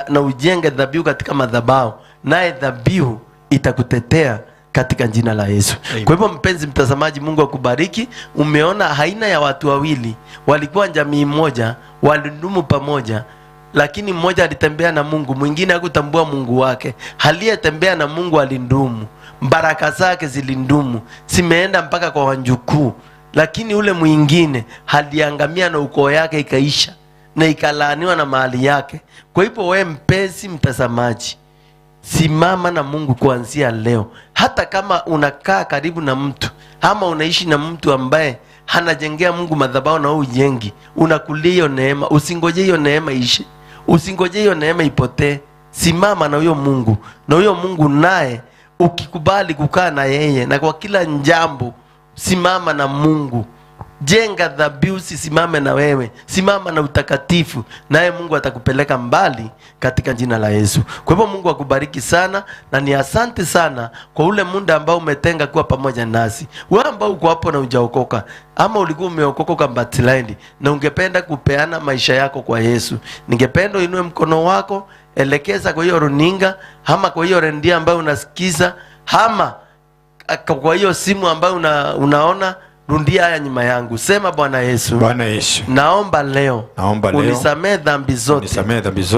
na ujenge dhabihu katika madhabahu, naye dhabihu itakutetea katika jina la Yesu. Amen. Kwa hivyo mpenzi mtazamaji, Mungu akubariki. Umeona haina ya watu wawili, walikuwa jamii moja, walidumu pamoja, lakini mmoja alitembea na Mungu, mwingine hakutambua Mungu wake. Aliyetembea na Mungu alindumu, baraka zake zilindumu, zimeenda mpaka kwa wanjukuu. Lakini ule mwingine aliangamia na ukoo yake ikaisha na ikalaaniwa na mahali yake. Kwa hivyo wewe mpenzi mtazamaji, simama na Mungu kuanzia leo. Hata kama unakaa karibu na mtu ama unaishi na mtu ambaye hanajengea Mungu madhabahu na ujengi, unakulia hiyo neema, usingoje hiyo neema ishe, usingoje hiyo neema ipotee. Simama na huyo Mungu, na huyo Mungu naye ukikubali kukaa na yeye, na kwa kila jambo simama na Mungu. Jenga dhabihu, simame na wewe, simama na utakatifu, naye Mungu atakupeleka mbali katika jina la Yesu. Kwa hivyo Mungu akubariki sana, na ni asante sana kwa ule muda ambao umetenga kuwa pamoja nasi. Wewe ambao uko hapo na hujaokoka, ama ulikuwa umeokoka backslide na ungependa kupeana maisha yako kwa Yesu, ningependa uinue mkono wako elekeza kwa hiyo runinga, ama kwa hiyo redio ambayo unasikiza, ama kwa hiyo simu ambayo unaona, rundia haya nyuma yangu. Sema, Bwana Yesu, Bwana Yesu, naomba leo unisamehe dhambi zote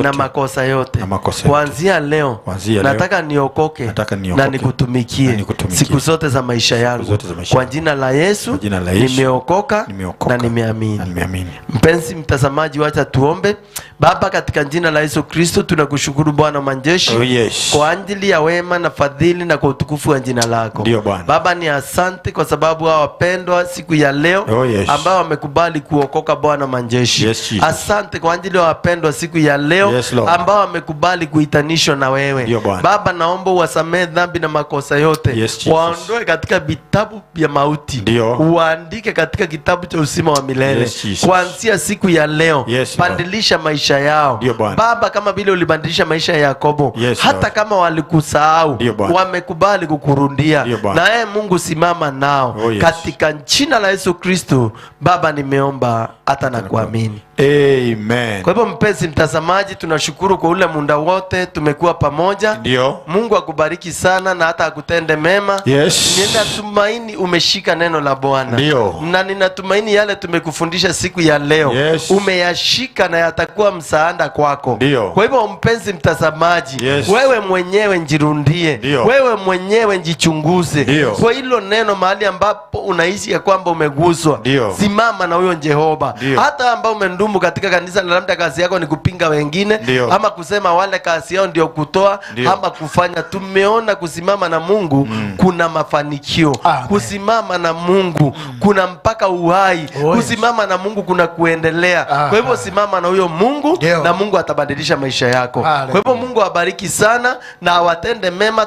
na makosa yote. Kuanzia leo nataka niokoke na nikutumikie siku zote za maisha yangu. Kwa jina la Yesu nimeokoka na nimeamini. Mpenzi mtazamaji, wacha tuombe. Baba, katika jina la Yesu Kristo tunakushukuru Bwana majeshi kwa ajili ya wema na fadhili na kwa utukufu wa jina lako. Baba, ni asante kwa sababu hao wapendwa siku ya leo ambao wamekubali kuokoka Bwana majeshi. Asante kwa ajili ya wapendwa siku ya leo ambao wamekubali kuitanishwa na wewe. Baba, naomba uwasamehe dhambi na makosa yote. Waondoe katika vitabu vya mauti. Uandike katika kitabu cha uzima wa milele. Kuanzia siku ya leo bandilisha maisha yao. Baba, kama vile ulibandilisha maisha ya Yakobo, hata kama walikusahau, wamekubali kukurundia. Na Mungu simama nao katika jina la Yesu Kristo. Baba, nimeomba hata na kuamini. Amen. Kwa hivyo mpenzi mtazamaji, tunashukuru kwa ule muda wote tumekuwa pamoja. Mungu akubariki sana na hata akutende mema. Ninatumaini umeshika neno la Bwana. Na ninatumaini yale tumekufundisha siku ya leo umeyashika na yatakuwa msaada kwako. Kwa hivyo mpenzi mtazamaji, wewe mwenyewe njirundie. Wewe mwenyewe njichunguze. Kwa hilo neno mahali ambapo unahisi ya kwamba umeguswa, simama na huyo Jehova. Hata ambao umendumu katika kanisa na labda kazi yako ni kupinga wengine, ama kusema wale kazi yao ndio kutoa, ama kufanya, tumeona kusimama na Mungu kuna mafanikio. Kusimama na Mungu kuna mpaka uhai. Kusimama na Mungu kuna kuendelea. Kwa hivyo simama na huyo Mungu na Mungu atabadilisha maisha yako. Kwa hivyo Mungu awabariki sana na awatende mema.